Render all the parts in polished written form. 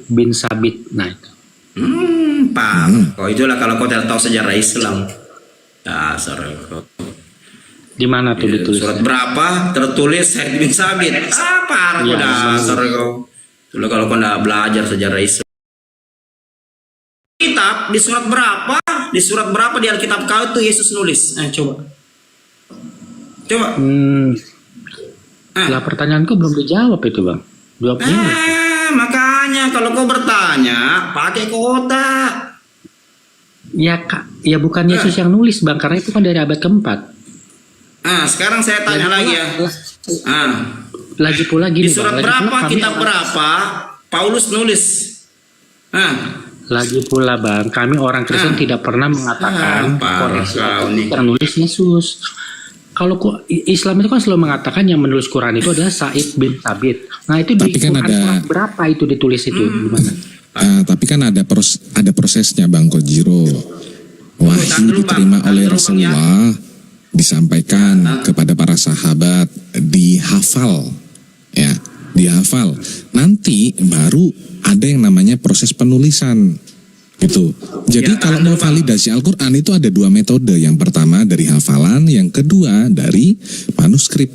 bin Sabit. Nah itu. Paham. Oh itulah kalau kau tidak tahu sejarah Islam. Dasar kau. Di mana tuh ditulis? Surat berapa tertulis Zaid bin Sabit? Parah kau dasar kau. Itulah kalau kau tidak belajar sejarah Islam. Kitab di surat berapa? Di surat berapa di Alkitab kau itu Yesus nulis? Coba. Lah pertanyaanku belum dijawab itu bang. Jawabnya. Makanya kalau kau bertanya pakai kota. Ya kak, ya bukan Yesus yang nulis bang, karena itu kan dari abad keempat. Sekarang saya tanya lagi ya. Lagi pula gini. Di surat bang, berapa, kitab berapa Paulus nulis? Lagi pula bang, kami orang Kristen tidak pernah mengatakan koreksi yang nulis Yesus. Kalau Islam itu kan selalu mengatakan yang menulis Quran itu adalah Zaid bin Sabit. Nah itu tapi di kan Quran berapa itu ditulis itu? Gimana? Tapi kan ada prosesnya Bang Kojiro. Wahyu diterima oleh Rasulullah, disampaikan kepada para sahabat, dihafal, ya, dihafal. Nanti baru ada yang namanya proses penulisan. Gitu. Jadi kalau mau validasi Al-Quran itu ada dua metode. Yang pertama dari hafalan, yang kedua dari manuskrip.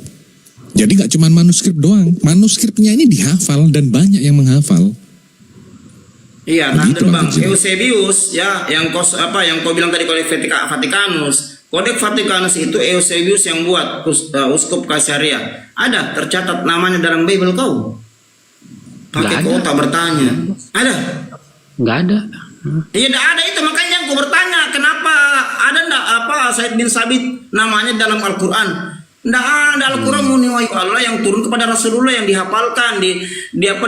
Jadi gak cuma manuskrip doang, manuskripnya ini dihafal dan banyak yang menghafal. Iya, nah Bang Eusebius ya, yang kau bilang tadi Kodeks Vatikanus. Kodeks Vatikanus itu Eusebius yang buat, uskup Kaisaria. Ada tercatat namanya dalam Bible kau? Pakai kota bertanya. Ada? Nggak ada. Iya, tidak ada itu, makanya aku bertanya kenapa ada ndak Zaid bin Sabit namanya dalam Al-Quran? Ndak ada. Al-Quran murni wahyu Allah yang turun kepada Rasulullah, yang dihafalkan,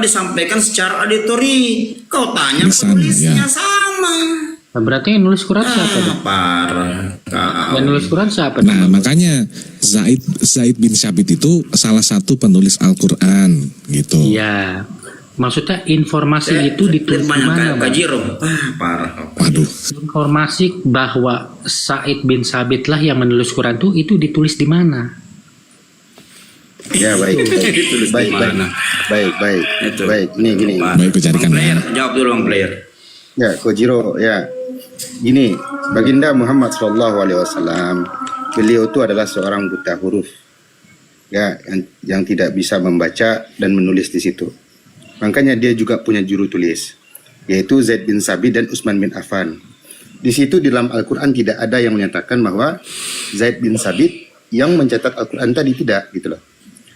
disampaikan secara auditori. Kau tanya penulisnya sama. Berarti yang nulis Quran siapa? Parah. Yang nulis Quran siapa? Nah makanya Zaid bin Sabit itu salah satu penulis Al-Quran gitu. Iya. Maksudnya informasi itu ditulis di mana? Parah. Waduh. Informasi bahwa Zaid bin Sabit lah yang menulis Quran itu ditulis di mana? Ya baik. Baik. Ini gini. Baik, carikan. Jawab dulu Bang Player. Ya, Kojiro, ya. Gini, Baginda Muhammad SAW, beliau itu adalah seorang buta huruf. Ya, yang tidak bisa membaca dan menulis di situ. Makanya dia juga punya juru tulis, yaitu Zaid bin Sabit dan Utsman bin Affan. Di situ di dalam Al-Quran tidak ada yang menyatakan bahwa Zaid bin Sabit yang mencatat Al-Quran tadi, tidak, gitu loh.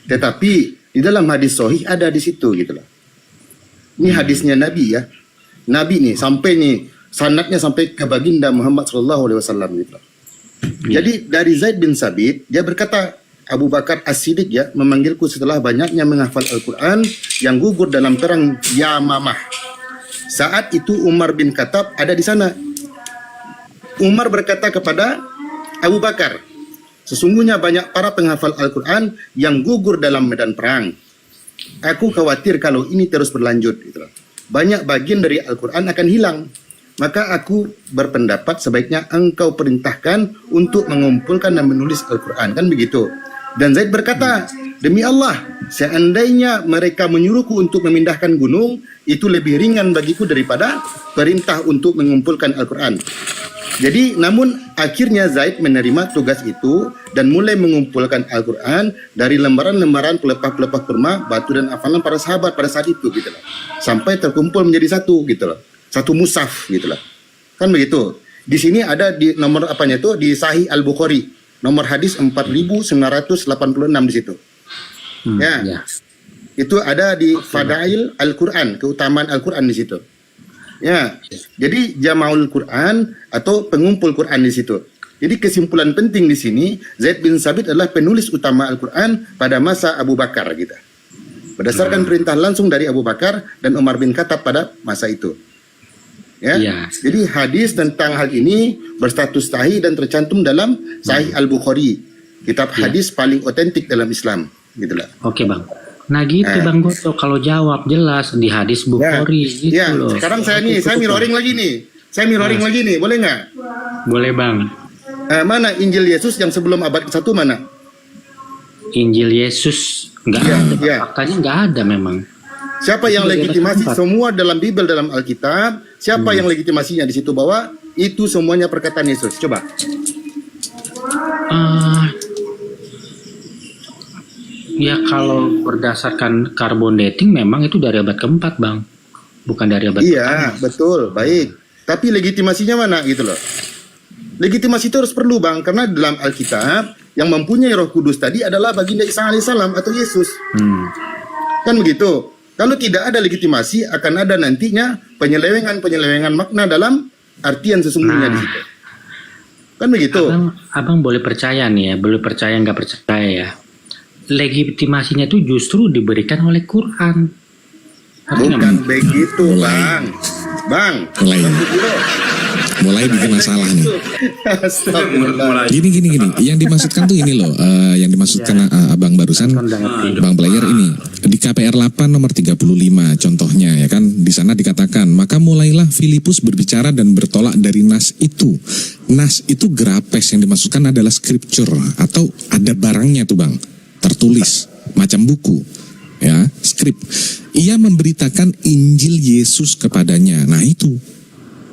Tetapi di dalam hadis sahih ada di situ, gitu loh. Ini hadisnya Nabi ya. Nabi nih sampai nih sanadnya sampai ke baginda Muhammad SAW, gitu loh. Jadi dari Zaid bin Sabit dia berkata, Abu Bakar As-Siddiq ya memanggilku setelah banyaknya menghafal Al-Quran yang gugur dalam perang Yamamah. Saat itu Umar bin Khattab ada di sana. Umar berkata kepada Abu Bakar, sesungguhnya banyak para penghafal Al-Quran yang gugur dalam medan perang. Aku khawatir kalau ini terus berlanjut. Gitu. Banyak bagian dari Al-Quran akan hilang. Maka aku berpendapat sebaiknya engkau perintahkan untuk mengumpulkan dan menulis Al-Quran. Kan begitu. Dan Zaid berkata, demi Allah, seandainya mereka menyuruhku untuk memindahkan gunung, itu lebih ringan bagiku daripada perintah untuk mengumpulkan Al-Quran. Jadi, namun akhirnya Zaid menerima tugas itu dan mulai mengumpulkan Al-Quran dari lembaran-lembaran pelepah-pelepah kurma, batu dan hafalan para sahabat pada saat itu, gitu loh. Sampai terkumpul menjadi satu, gitu loh. Satu mushaf, gitu loh. Kan begitu. Di sini ada di nomor apanya itu di Sahih Al-Bukhari. Nomor hadis 4986 di situ. Ya. Itu ada di Fadail Al-Quran, keutamaan Al-Quran di situ. Ya. Jadi Jamaul Quran atau pengumpul Quran di situ. Jadi kesimpulan penting di sini, Zaid bin Sabit adalah penulis utama Al-Quran pada masa Abu Bakar gitu. Berdasarkan perintah langsung dari Abu Bakar dan Umar bin Khattab pada masa itu. Ya. Jadi hadis tentang hal ini berstatus sahih dan tercantum dalam Sahih Al-Bukhari, kitab hadis paling otentik dalam Islam, gitulah. Oke bang. Nah gitu Bang Goto, kalau jawab jelas di hadis Bukhari gitu loh. Sekarang saya mirroring lagi nih, boleh nggak? Boleh bang. Mana Injil Yesus yang sebelum abad ke-1 mana? Injil Yesus nggak ada, faktanya nggak ada memang. Siapa yang Itu dari legitimasi abad semua dalam Bible, dalam Alkitab? Siapa yang legitimasinya di situ bahwa itu semuanya perkataan Yesus? Coba. Ya kalau berdasarkan carbon dating memang itu dari abad keempat, Bang. Bukan dari abad Iya, betul, baik. Tapi legitimasinya mana gitu loh? Legitimasi itu harus perlu, Bang, karena dalam Alkitab yang mempunyai Roh Kudus tadi adalah baginda Isa alaihissalam atau Yesus. Kan begitu. Kalau tidak ada legitimasi, akan ada nantinya penyelewengan makna dalam artian sesungguhnya di situ. Kan begitu. Abang boleh percaya nih ya, boleh percaya nggak percaya ya. Legitimasinya itu justru diberikan oleh Quran. Bukan begitu, Bang. Bang, Mulai bikin masalah nih. Astagfirullah. Gini. Yang dimaksudkan tuh ini loh. Yang dimaksudkan abang barusan, bang player ini di KPR 8 nomor 35 contohnya ya kan. Di sana dikatakan, maka mulailah Filipus berbicara dan bertolak dari nas itu. Nas itu grapes, yang dimaksudkan adalah scripture atau ada barangnya tuh bang, tertulis macam buku. Ya, skrip. Ia memberitakan Injil Yesus kepadanya. Nah itu.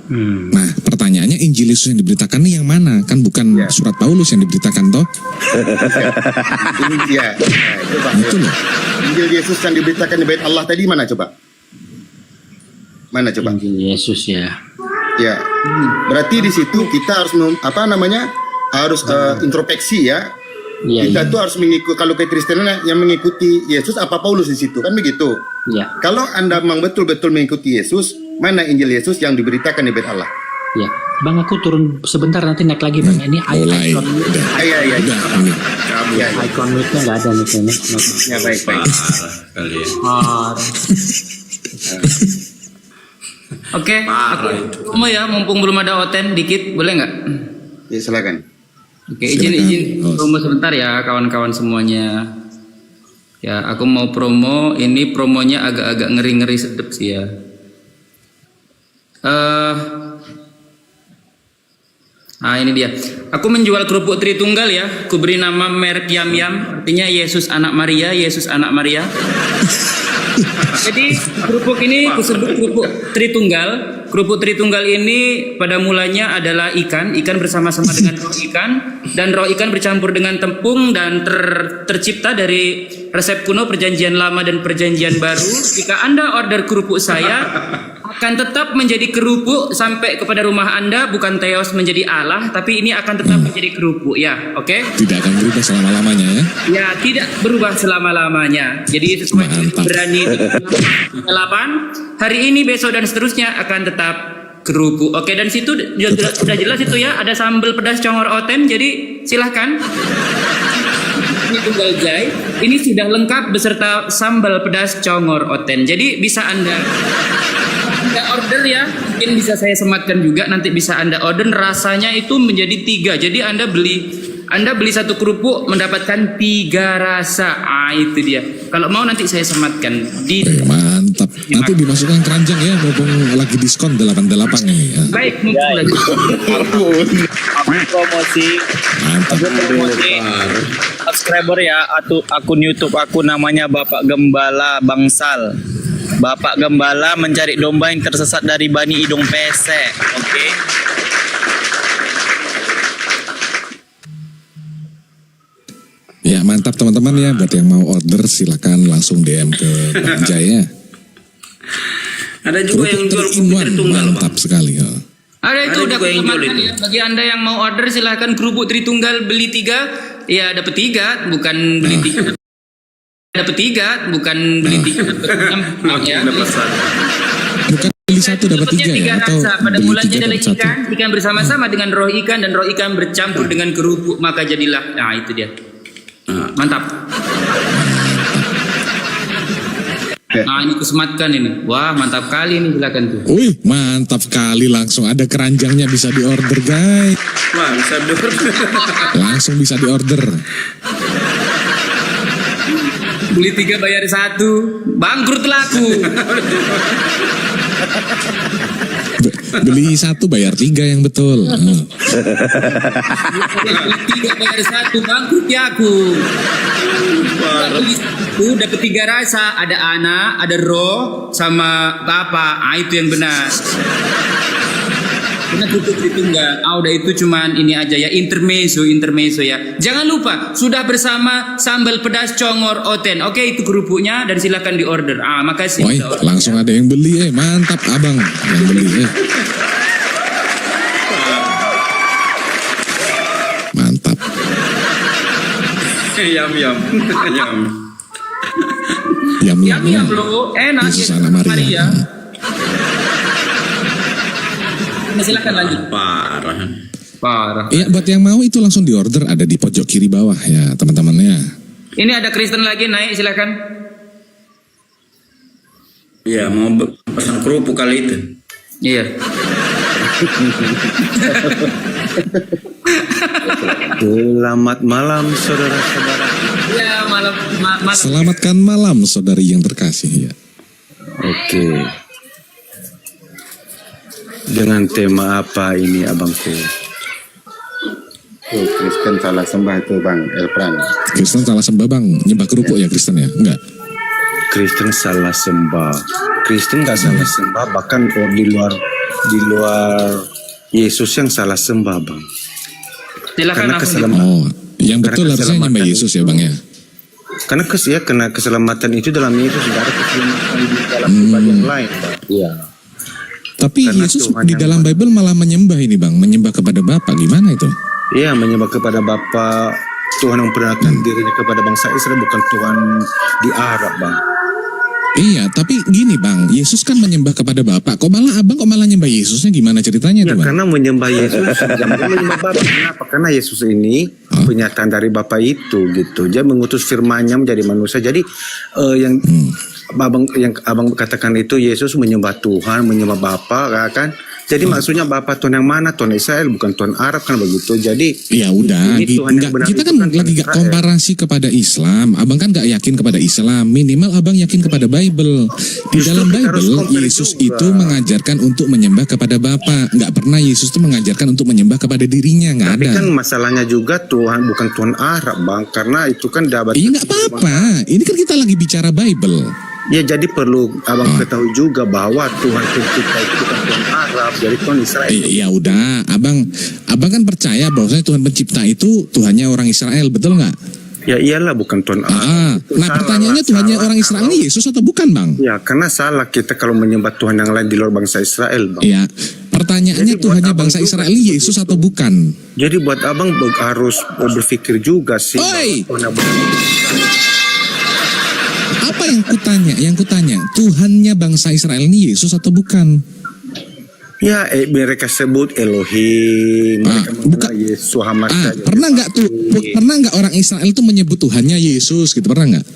Nah pertanyaannya, Injil Yesus yang diberitakan ini yang mana? Kan bukan surat Paulus yang diberitakan toh? Ini dia. Itu, Bang. Itu loh. Injil Yesus yang diberitakan di bait Allah tadi mana coba? Mana coba? Injil Yesus ya. Ya. Berarti di situ kita harus harus introspeksi ya. Iya, Kita iya. tuh harus mengikuti, kalau kekristenan yang mengikuti Yesus apa Paulus di situ, kan begitu. Ya, Kalau Anda memang betul-betul mengikuti Yesus, mana Injil Yesus yang diberitakan di bait Allah? ya. Bang aku turun sebentar nanti naik lagi Bang. Ini Mulai. icon Udah. Iya. Udah ini. Ya, icon mute-nya nggak ada nih kayaknya. ya baik. Oke, aku mau ya, mumpung belum ada Oten dikit, boleh nggak? Ya, silakan. Oke, izin Silakan. promo sebentar ya kawan-kawan semuanya. Ya, aku mau promo. Ini promonya agak-agak ngeri-ngeri sedep sih ya. Ini dia. Aku menjual kerupuk Tritunggal ya. Aku beri nama merek Yam Yam. Artinya Yesus anak Maria, Yesus anak Maria. Jadi kerupuk ini disebut kerupuk Tritunggal. Kerupuk Tritunggal ini pada mulanya adalah ikan bersama-sama dengan roh ikan, dan roh ikan bercampur dengan tepung dan tercipta dari resep kuno Perjanjian Lama dan Perjanjian Baru. Jika Anda order kerupuk saya, akan tetap menjadi kerupuk sampai kepada rumah Anda, bukan teos menjadi Allah, tapi ini akan tetap menjadi kerupuk ya, oke? Tidak akan berubah selama-lamanya ya. Ya, tidak berubah selama-lamanya. Jadi sesuai Mantap. berani 8 hari ini, besok dan seterusnya akan tetap kerupuk. Oke, dan situ sudah jelas itu ya, ada sambal pedas Congor Oten. Jadi silahkan. Ini tunggal jai. Ini sudah lengkap beserta sambal pedas Congor Oten. Jadi bisa Anda order ya, mungkin bisa saya sematkan juga, nanti bisa Anda order. Rasanya itu menjadi 3, jadi Anda beli satu kerupuk mendapatkan 3 rasa. Itu dia. Kalau mau nanti saya sematkan di. Mantap. Nanti dimasukkan keranjang ya, mumpung lagi diskon 88 nih ya. Baik, mumpung lagi. Promosi, Mantap. promosi subscriber ya, akun YouTube aku namanya Bapak Gembala Bangsal. Bapak Gembala mencari domba yang tersesat dari Bani Hidung Pesek. Oke. Ya mantap teman-teman ya, buat yang mau order silakan langsung DM ke Bang Jaya. Ada juga yang jual kerupuk Three-in-one, Tritunggal, Bang. mantap sekali ya. Ada itu Ada udah juga yang jual kusematkan itu. ya. Bagi Anda yang mau order silahkan kerupuk Tritunggal beli 3, ya dapat 3, bukan beli 3. Dapat 3, bukan beli 3. Ya. Bukan beli satu dapat 3 ya, atau rasa. Pada beli mulanya 3 adalah dapat 1. ikan bersama-sama dengan roh ikan, dan roh ikan bercampur dengan kerupuk, maka jadilah. Nah itu dia. Mantap. Nah ini kusematkan ini. Wah mantap kali ini, silakan tuh. Wih mantap sekali, langsung ada keranjangnya, bisa diorder guys. Wah, bisa dulu. Langsung bisa diorder. Beli 3 bayar 1, bangkrut laku. Beli 1 bayar 3 yang betul. Beli 3 bayar 1, bangkrut ya aku. Beli itu dapat 3 rasa, ada anak, ada roh, sama Bapa. Itu yang benar. Karena kerupuk Tritunggal. Udah itu cuman ini aja ya, intermezzo ya. Jangan lupa sudah bersama sambal pedas congor oten. Oke, itu kerupuknya dan silakan diorder. Makasih. Woi, langsung ada yang beli mantap abang yang beli Mantap. Yam. Yam Bro, enak Yesus ya. anak Maria. Nah, silakan lanjut. Parah. Iya, buat yang mau itu langsung diorder, ada di pojok kiri bawah ya teman-temannya. Ini ada Kristen lagi naik, silakan. Iya, mau pesan kerupuk kali itu. Iya. Selamat malam saudara-saudara. Ya, malam. Selamatkan malam saudari yang terkasih ya. Oke. Dengan tema apa ini abangku? Kristen salah sembah itu Bang Elpran. Kristen salah sembah bang, nyembah kerupuk ya Kristen ya? Enggak. Kristen salah sembah. Kristen nggak salah sembah, bahkan di luar Yesus yang salah sembah bang. Silakan langsung. Oh, yang betul harusnya nyembah Yesus ya bang ya. Karena keselamatan itu dalam Yesus, tidak ada keselamatan di dalam pribadi yang lain bang. Iya. Tapi Karena Yesus Tuhan di yang dalam Bible malah menyembah ini bang, menyembah kepada Bapa. Gimana itu? Iya, menyembah kepada Bapa. Tuhan memperkenalkan dirinya kepada bangsa Israel, bukan Tuhan di Arab bang. Iya, tapi gini bang, Yesus kan menyembah kepada Bapa. Kok malah nyembah Yesusnya, gimana ceritanya Ya, tuh bang? karena menyembah Yesus, jangan menyembah Bapa. Kenapa? Karena Yesus ini penyataan dari Bapa itu gitu. Dia mengutus firman-Nya menjadi manusia. Jadi yang abang katakan itu Yesus menyembah Tuhan, menyembah Bapa, kan? Jadi maksudnya Bapa Tuhan yang mana? Tuhan Israel, bukan Tuhan Arab, kan begitu. Jadi Ya udah, ini Tuhan yang benar kita itu kan kan lagi Tuhan gak Israel. komparasi kepada Islam. Abang kan gak yakin kepada Islam. Minimal abang yakin kepada Bible. Di Justru dalam kita harus Bible, compare Yesus juga. itu mengajarkan untuk menyembah kepada Bapa. Gak pernah Yesus itu mengajarkan untuk menyembah kepada dirinya. Gak Tapi ada. kan masalahnya juga Tuhan bukan Tuhan Arab bang, karena itu kan dapat. Iya gak apa-apa. Ini kan kita lagi bicara Bible. Ya jadi perlu abang ketahui juga bahwa Tuhan kita itu bukan Tuhan Arab, jadi Tuhan Israel. Ya udah, abang kan percaya bahwasanya Tuhan pencipta itu Tuhannya orang Israel, betul nggak? Ya iyalah, bukan Tuhan Arab. Itu Nah salah pertanyaannya lah, Tuhannya salah orang Israel kalau- ini Yesus atau bukan bang? Ya karena salah kita kalau menyembah Tuhan yang lain di luar bangsa Israel bang. Ya, pertanyaannya Jadi buat Tuhannya abang bangsa juga Israel ini Yesus atau bukan? Jadi buat abang harus berpikir juga sih. Oi! bahwa Tuhan Apa yang kutanya, Tuhannya bangsa Israel ini Yesus atau bukan? Ya mereka sebut Elohim, mereka mengenal Yesus Hamasa. Pernah nggak orang Israel itu menyebut Tuhannya Yesus gitu, pernah nggak?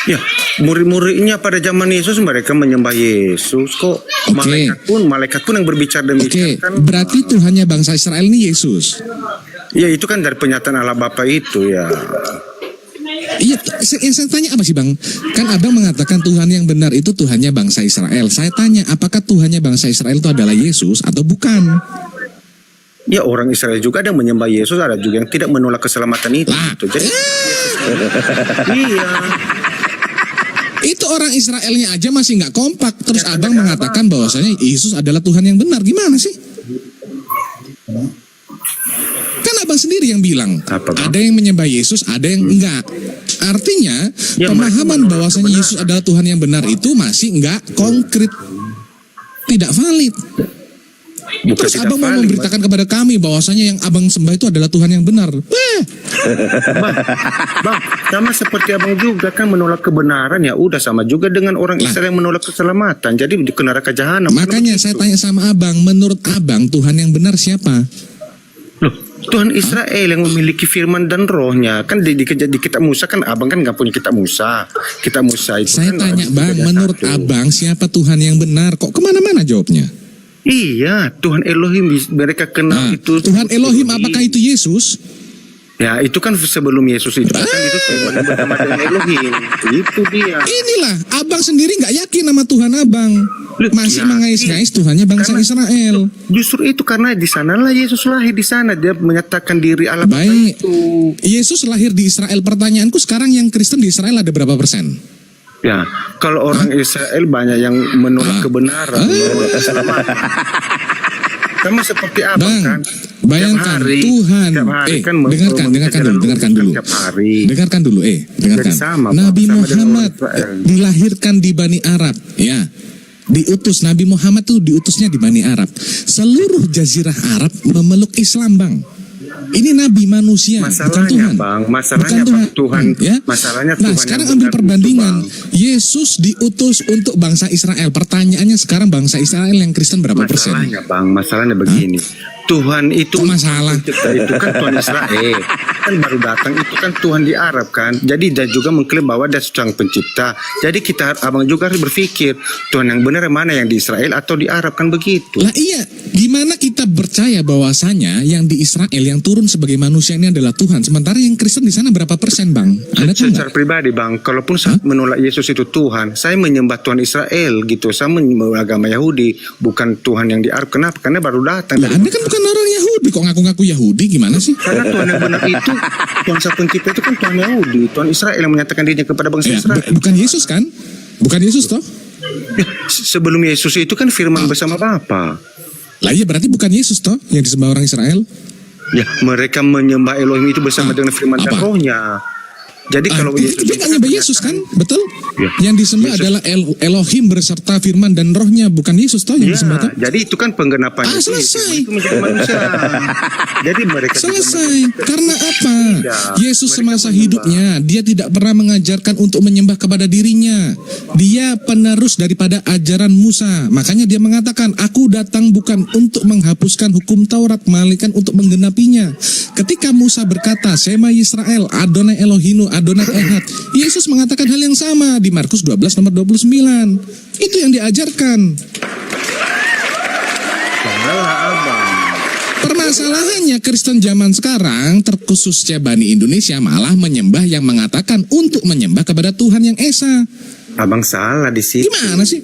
Ya murid-muridnya pada zaman Yesus mereka menyembah Yesus kok. Oke. Malaikat pun yang berbicara demikian Oke, kan. berarti Tuhannya bangsa Israel ini Yesus. Ya itu kan dari penyataan Allah Bapa itu ya. Iya, yang saya tanya apa sih bang? Kan abang mengatakan Tuhan yang benar itu Tuhannya bangsa Israel. Saya tanya, apakah Tuhannya bangsa Israel itu adalah Yesus atau bukan? Ya orang Israel juga ada yang menyembah Yesus, ada juga yang tidak menolak keselamatan itu. Lah, Jadi, iya. itu orang Israelnya aja masih nggak kompak. Terus abang mengatakan bahwasanya Yesus adalah Tuhan yang benar. Gimana sih? Kan abang sendiri yang bilang Apa, Bang? ada yang menyembah Yesus, ada yang enggak. Artinya Ya, pemahaman mereka menolak bahwasanya kebenaran. Yesus adalah Tuhan yang benar itu masih enggak konkret, tidak valid. Bukan Terus tidak abang mau valid, memberitakan kepada kami bahwasanya yang abang sembah itu adalah Tuhan yang benar. Bang, sama seperti abang juga kan menolak kebenaran, ya udah sama juga dengan orang Israel yang menolak keselamatan. Jadi di neraka jahanam. Makanya saya tanya sama abang, menurut abang Tuhan yang benar siapa? Loh, Tuhan Israel yang memiliki firman dan rohnya. Kan di kitab Musa kan abang kan nggak punya kitab Musa. Kitab Musa itu Saya kan tanya ada bang, tiga menurut satu. abang siapa Tuhan yang benar? Kok kemana-mana jawabnya? Iya, Tuhan Elohim mereka kenal Nah, itu. Tuhan Elohim apakah itu Yesus? Ya itu kan sebelum Yesus itu kan itu bersama dengan Elohim. Itu dia. Inilah abang sendiri nggak yakin sama Tuhan abang, masih mengais-ngais Tuhannya bangsa Israel. Justru itu karena di sanalah Yesus lahir, di sana dia menyatakan diri Allah Bapa Baik, itu. Yesus lahir di Israel. Pertanyaanku sekarang, yang Kristen di Israel ada berapa persen? Ya, kalau orang Israel banyak yang menolak kebenaran, menolak keselamatan. Sama seperti abang Bang, kan. bayangkan Tiap hari, Tuhan. tiap hari kan Dengarkan dulu. Tiap hari. Dengarkan dulu. Jadi sama, Bang, Nabi sama dengan Muhammad orang Israel. dilahirkan di Bani Arab, ya. Diutus Nabi Muhammad tuh diutusnya di Bani Arab. Seluruh jazirah Arab memeluk Islam, Bang. Ini nabi manusia, bukan Masalahnya, Tuhan. Bang, masalahnya Bukan Bang, Tuhan. Ya? Masalahnya Nah, Tuhan sekarang yang ambil benar perbandingan. itu, Bang. Yesus diutus untuk bangsa Israel. Pertanyaannya sekarang, bangsa Israel yang Kristen berapa persen? Masalahnya, Bang, masalahnya begini. Tuhan itu Kok masalah? pencipta itu kan Tuhan Israel. Kan baru datang itu kan Tuhan di Arab kan. Jadi dia juga mengklaim bahwa dia sang pencipta. Jadi abang juga harus berpikir Tuhan yang benar mana, yang di Israel atau di Arab, kan begitu. Lah iya, gimana kita percaya bahwasanya yang di Israel yang turun sebagai manusia ini adalah Tuhan, sementara yang Kristen di sana berapa persen, Bang? Anda tahu Secara nggak? pribadi, Bang, kalaupun saya menolak Yesus itu Tuhan, saya menyembah Tuhan Israel gitu. Saya menyembah agama Yahudi, bukan Tuhan yang di Arab. Kenapa? Karena baru datang. Lah Anda kan bukan orang Yahudi, kok ngaku-ngaku Yahudi, gimana sih? Karena Tuhan yang benar itu, Tuhan sang pencipta itu kan Tuhan Yahudi, Tuhan Israel yang menyatakan dirinya kepada bangsa Ya, Israel. bukan Yesus kan? Bukan Yesus toh? Sebelum Yesus itu kan firman bersama Bapa. Lah iya, berarti bukan Yesus toh yang disembah orang Israel? Ya, mereka menyembah Elohim itu bersama dengan firman dan Apa? rohnya. Jadi kalau Yesus dia nggak nyembah Yesus kan? Betul? Ya. Yang disembah Yesus. adalah Elohim berserta firman dan rohnya, bukan Yesus toh yang disembah toh? Ya, jadi itu kan penggenapan Yesus selesai. itu menjadi manusia. Jadi mereka juga Selesai. Karena apa? Tidak. Yesus Mereka semasa menyembah. hidupnya dia tidak pernah mengajarkan untuk menyembah kepada dirinya. Dia penerus daripada ajaran Musa. Makanya dia mengatakan, aku datang bukan untuk menghapuskan hukum Taurat, melainkan untuk menggenapinya. Ketika Musa berkata, Sema Yisrael, Adonai Elohinu, Adonai Ehad, Yesus mengatakan hal yang sama di Markus 12 nomor 29. Itu yang diajarkan. Salah, abang. Permasalahannya Kristen zaman sekarang, terkhususnya Bani Indonesia, malah menyembah yang mengatakan untuk menyembah kepada Tuhan yang Esa. Abang salah di situ. Gimana sih?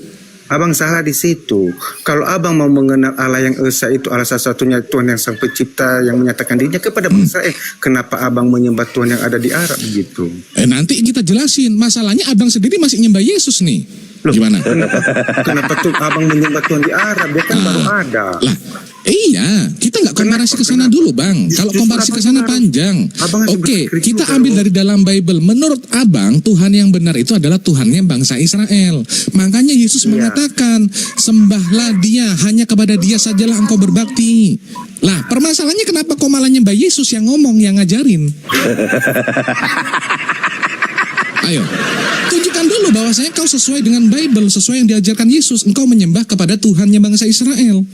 Abang salah di situ. Kalau abang mau mengenal Allah yang Esa itu Allah satu-satunya Tuhan yang sang pencipta yang menyatakan dirinya kepada bangsa kenapa abang menyembah Tuhan yang ada di Arab gitu? Nanti kita jelasin. Masalahnya abang sendiri masih nyembah Yesus nih. Loh, Gimana? Kenapa tuh abang menyembah Tuhan di Arab? Dia kan baru ada. Lah, iya, kita nggak komparasi ke sana dulu, Bang. Kalau Justru komparasi ke abang sana harus- panjang. abang harus Oke, berpikir kita juga ambil dong. dari dalam Bible. Menurut abang, Tuhan yang benar itu adalah Tuhannya bangsa Israel. Makanya Yesus mengatakan, sembahlah Dia, hanya kepada Dia sajalah engkau berbakti. Lah, permasalahannya kenapa kau malah nyembah Yesus yang ngomong, yang ngajarin? Ayo, tunjukkan dulu bahwasanya kau sesuai dengan Bible, sesuai yang diajarkan Yesus. Engkau menyembah kepada Tuhannya bangsa Israel.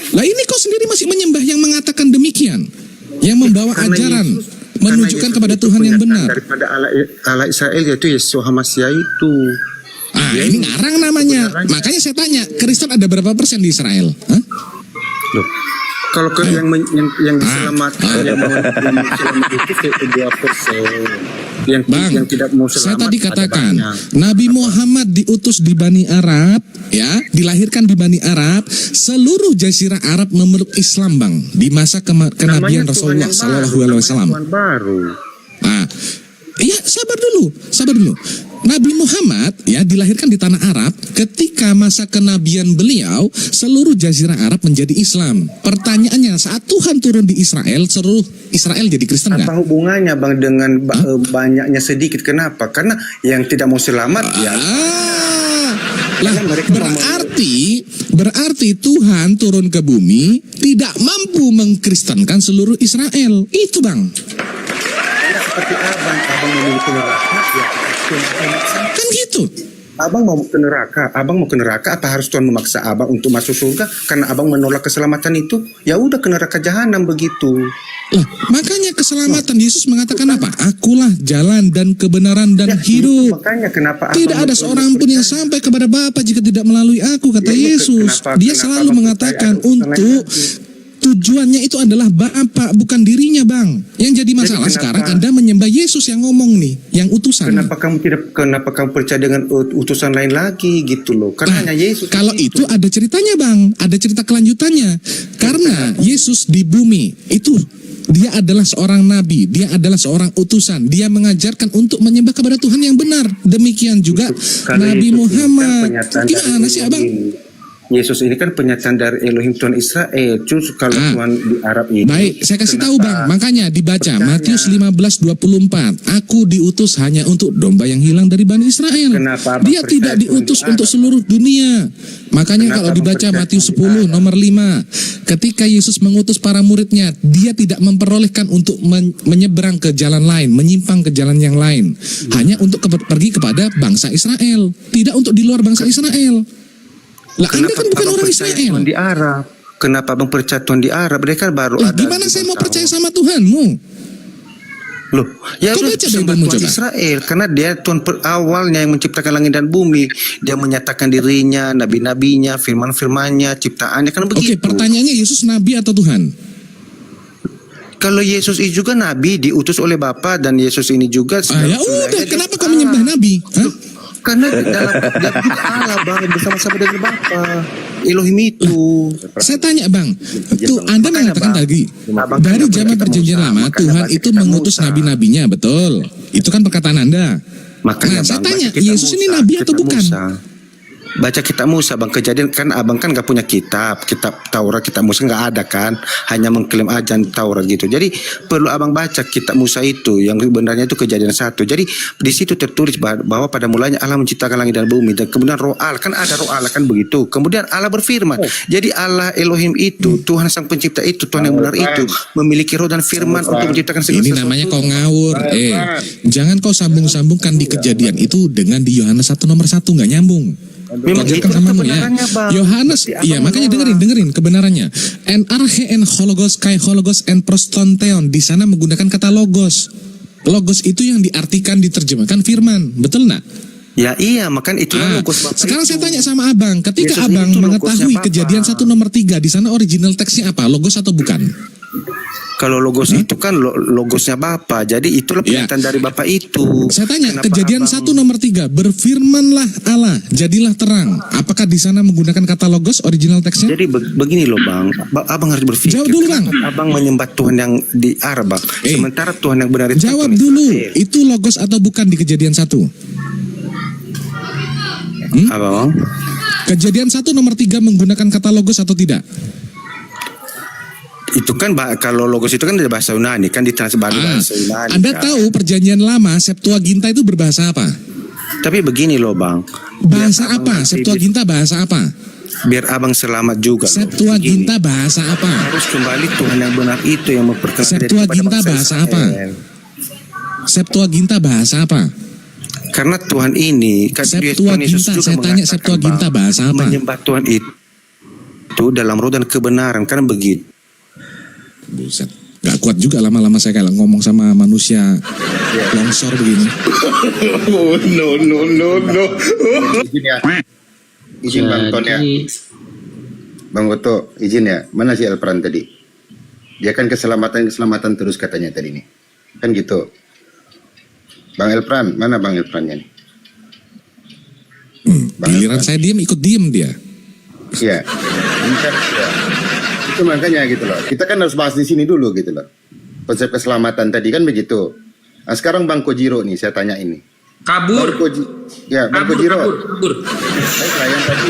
Lah ini kau sendiri masih menyembah yang mengatakan demikian, yang membawa Karena ajaran Yesus- menunjukkan karena kepada Yesus itu Tuhan yang pernyataan benar. daripada Allah Israel yaitu Yesus Hamasia itu. Ah, ini ngarang namanya. Makanya saya tanya, Kristen ada berapa persen di Israel? Hah? Loh, kalau yang diselamatkan yang selamat itu 2%. Bang, yang tidak mau selamat saya tadi ada katakan banyak. Nabi Muhammad diutus di Bani Arab, ya, dilahirkan di Bani Arab. Seluruh jazirah Arab memeluk Islam, Bang, di masa kenabian Namanya Rasulullah Tuhan yang Sallallahu baru, Alaihi namanya Wasallam. Tuhan baru. Nah, iya, sabar dulu. Nabi Muhammad ya dilahirkan di tanah Arab. Ketika masa kenabian beliau, seluruh jazirah Arab menjadi Islam. Pertanyaannya, saat Tuhan turun di Israel, seluruh Israel jadi Kristen nggak? Apa hubungannya Bang dengan banyaknya sedikit? Kenapa? Karena yang tidak mau selamat ya. Lah, berarti Tuhan turun ke bumi tidak mampu mengkristenkan seluruh Israel. Itu, Bang. Karena seperti abang memiliki neraka ya. Kan gitu. Abang mau ke neraka apa harus Tuhan memaksa abang untuk masuk surga karena abang menolak keselamatan itu? Ya udah ke neraka jahanam begitu. Lah, makanya keselamatan Yesus mengatakan apa? Akulah jalan dan kebenaran dan hidup. Makanya kenapa abang Tidak ada seorang pun yang sampai kepada Bapa jika tidak melalui aku, kata Ya, Yesus. kenapa Dia abang selalu percaya mengatakan ada urusan lain untuk lagi? Tujuannya itu adalah Bapa, bukan dirinya, Bang. Yang jadi masalah Jadi kenapa- sekarang Anda menyembah Yesus yang ngomong nih, yang utusan. Kenapa kamu percaya dengan utusan lain lagi gitu loh? Karena hanya Yesus. Kalau itu ada ceritanya, Bang, ada cerita kelanjutannya. Karena Yesus di bumi itu dia adalah seorang nabi, dia adalah seorang utusan. Dia mengajarkan untuk menyembah kepada Tuhan yang benar. Demikian juga Kalau Nabi Yesus Muhammad. ini kan pernyataan Gimana dari sih, Abang? Elohim. Yesus ini kan pernyataan dari Elohim Tuhan Israel. Terus kalau Tuhan di Arab ini. Baik, saya kasih tahu, kenapa? Bang. Makanya dibaca Percaya. Matius 15:24. Aku diutus hanya untuk domba yang hilang dari Bani Israel. Kenapa Abang Dia percaya tidak Tuhan diutus di untuk Arab? seluruh dunia. Makanya Kenapa kalau Abang dibaca percaya Matius Tuhan di 10 Arab? nomor 5, ketika Yesus mengutus para muridnya, dia tidak memperolehkan untuk menyeberang ke jalan lain, menyimpang ke jalan yang lain. Hanya untuk pergi kepada bangsa Israel, tidak untuk di luar bangsa Israel. Lah, Anda kan bukan Abang orang percaya Israel. Tuhan di Arab? Kenapa Abang percaya Tuhan di Arab? Mereka baru ada. Gimana saya mau 2 percaya tahun. sama Tuhanmu? Loh, ya Kau harus baca sembah Bibelmu, Tuhan coba. Israel karena dia Tuhan awalnya yang menciptakan langit dan bumi. Dia menyatakan dirinya, nabi-nabinya, firman-firmannya, ciptaannya kan Oke, begitu. pertanyaannya Yesus nabi atau Tuhan? Kalau Yesus ini juga nabi diutus oleh Bapa dan Yesus ini juga Ya udah, kenapa kau menyembah nabi? Hah? Karena dalam Allah Bang bersama-sama dengan Bapa. Elohim itu. Saya tanya, Bang, tuh Anda Makanya, mengatakan Bang, tadi Abang dari kan zaman kita perjanjian Musa, lama makanya Tuhan baca itu kita mengutus Musa. nabi-nabinya, betul? Itu kan perkataan Anda. Makanya Nah, saya Bang, tanya, baca kitab Yesus ini Musa, nabi atau kitab bukan? Musa. Baca kitab Musa Bang, kejadian kan abang kan gak punya kitab Taurat, kitab Musa nggak ada kan, hanya mengklaim aja Taurat gitu. Jadi perlu abang baca kitab Musa itu yang sebenarnya itu kejadian 1. Jadi di situ tertulis bahwa pada mulanya Allah menciptakan langit dan bumi dan kemudian roh Allah kan ada roh Allah kan begitu. Kemudian Allah berfirman. Jadi Allah Elohim itu Tuhan sang pencipta itu Tuhan yang benar itu memiliki roh dan firman untuk menciptakan segala Ini sesuatu. namanya kau ngawur. Jangan kau sambung-sambungkan di kejadian itu dengan di Yohanes 1 nomor 1, nggak nyambung. Memang itu Wajarkan samamu ya. kebenarannya Bang. Yohanes, Berarti iya abang makanya menolak. dengerin kebenarannya. En arche en hologos kai hologos en prostonteon, di sana menggunakan kata logos. Logos itu yang diartikan diterjemahkan firman, betul nak? Ya iya, makanya itu logos Bapak Sekarang itu. saya tanya sama abang, ketika Yesus abang itu mengetahui logosnya Bapa. kejadian 1 nomor 3, di sana original teksnya apa? Logos atau bukan? Kalau logos itu kan logosnya Bapa. Jadi itulah Ya. pernyataan dari Bapa itu. Saya tanya, Kenapa kejadian abang- 1 nomor 3, berfirmanlah Allah, jadilah terang. Apakah di sana menggunakan kata logos original teksnya? Jadi begini loh Bang, Abang harus berpikir. Jawab dulu, Bang. kenapa Abang menyembah Tuhan yang di Arab, Bang. Sementara Tuhan yang benar itu Jawab Tuhan dulu, Israel. itu logos atau bukan di kejadian 1? Apa Bang? Kejadian 1 nomor 3 menggunakan kata logos atau tidak? Itu kan kalau logos itu kan dari bahasa Yunani, kan ditransbaru bahasa Yunani. Anda kan. tahu perjanjian lama Septuaginta itu berbahasa apa? Tapi begini loh Bang. Bahasa Biar abang apa? ngerti, Septuaginta bahasa apa? Biar abang selamat juga. loh. Septuaginta Begini, bahasa apa? harus kembali Tuhan yang benar itu yang memperkenalkan diri kepada Septuaginta bangsa bahasa apa? Israel. Septuaginta bahasa apa? Karena Tuhan ini kan Septuaginta, saya tanya Septuaginta bahasa apa? Menyembah Tuhan itu dalam roh dan kebenaran kan begitu. Buset, gak kuat juga lama-lama saya kayak ngomong sama manusia longsor begini. Izin ya. Izin Bang Ton ya. Jadi, Bang Goto, izin ya. Mana si Elpran tadi? Dia kan keselamatan terus katanya tadi nih. Kan gitu. Bang Elpran, mana Bang Elprannya nih? Bang Giliran Elpran. saya diem, ikut diem dia. Iya. Ini kan ya. Itu makanya gitu loh. Kita kan harus bahas di sini dulu gitu loh. Konsep keselamatan tadi kan begitu. Nah, sekarang Bang Kojiro nih saya tanya ini. Kabur. Bang Kabur, Kojiro. kabur. Baiklah, yang tadi.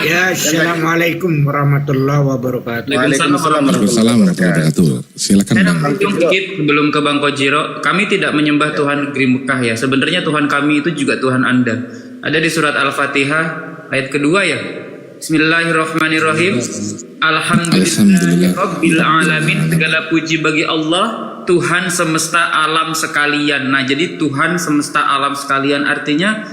Ya, Assalamualaikum warahmatullahi wabarakatuh. Waalaikumsalam Waalaikumsalam warahmatullahi wabarakatuh. Silakan Saya Bang. nambah sedikit sebelum ke Bang Kojiro. Kami tidak menyembah Tuhan negeri Mekah ya. Sebenarnya Tuhan kami itu juga Tuhan Anda. Ada di surat Al-Fatihah ayat kedua ya. Bismillahirrahmanirrahim. Alhamdulillah. Alhamdulillahirabbil alamin. Segala puji bagi Allah, Tuhan semesta alam sekalian. Nah, jadi Tuhan semesta alam sekalian artinya